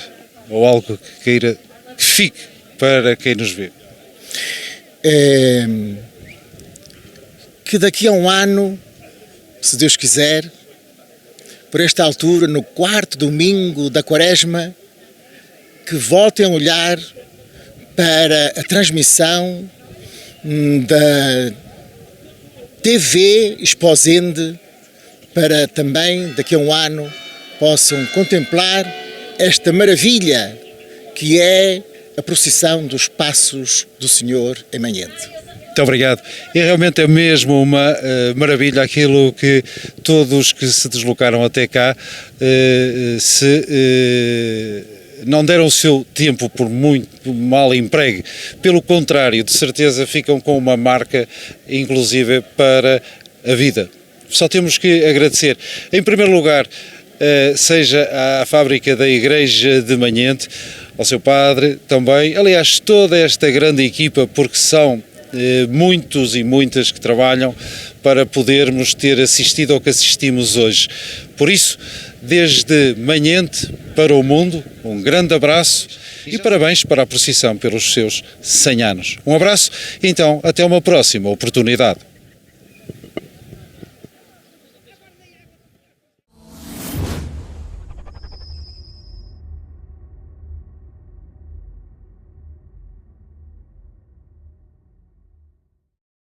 ou algo que fique para quem nos vê. Que daqui a um ano, se Deus quiser, por esta altura, no quarto domingo da Quaresma, que voltem a olhar para a transmissão da TV Exposende, para também, daqui a um ano, possam contemplar esta maravilha que é a procissão dos Passos do Senhor em Manhente. Muito obrigado. E realmente é mesmo uma maravilha aquilo que todos que se deslocaram até cá não deram o seu tempo por muito mal empregue. Pelo contrário, de certeza ficam com uma marca, inclusive, para a vida. Só temos que agradecer. Em primeiro lugar, seja à fábrica da Igreja de Manhente, ao seu padre também, aliás, toda esta grande equipa, porque são muitos e muitas que trabalham para podermos ter assistido ao que assistimos hoje. Por isso, desde Manhente para o mundo, um grande abraço e parabéns para a procissão pelos seus 100 anos. Um abraço e então até uma próxima oportunidade.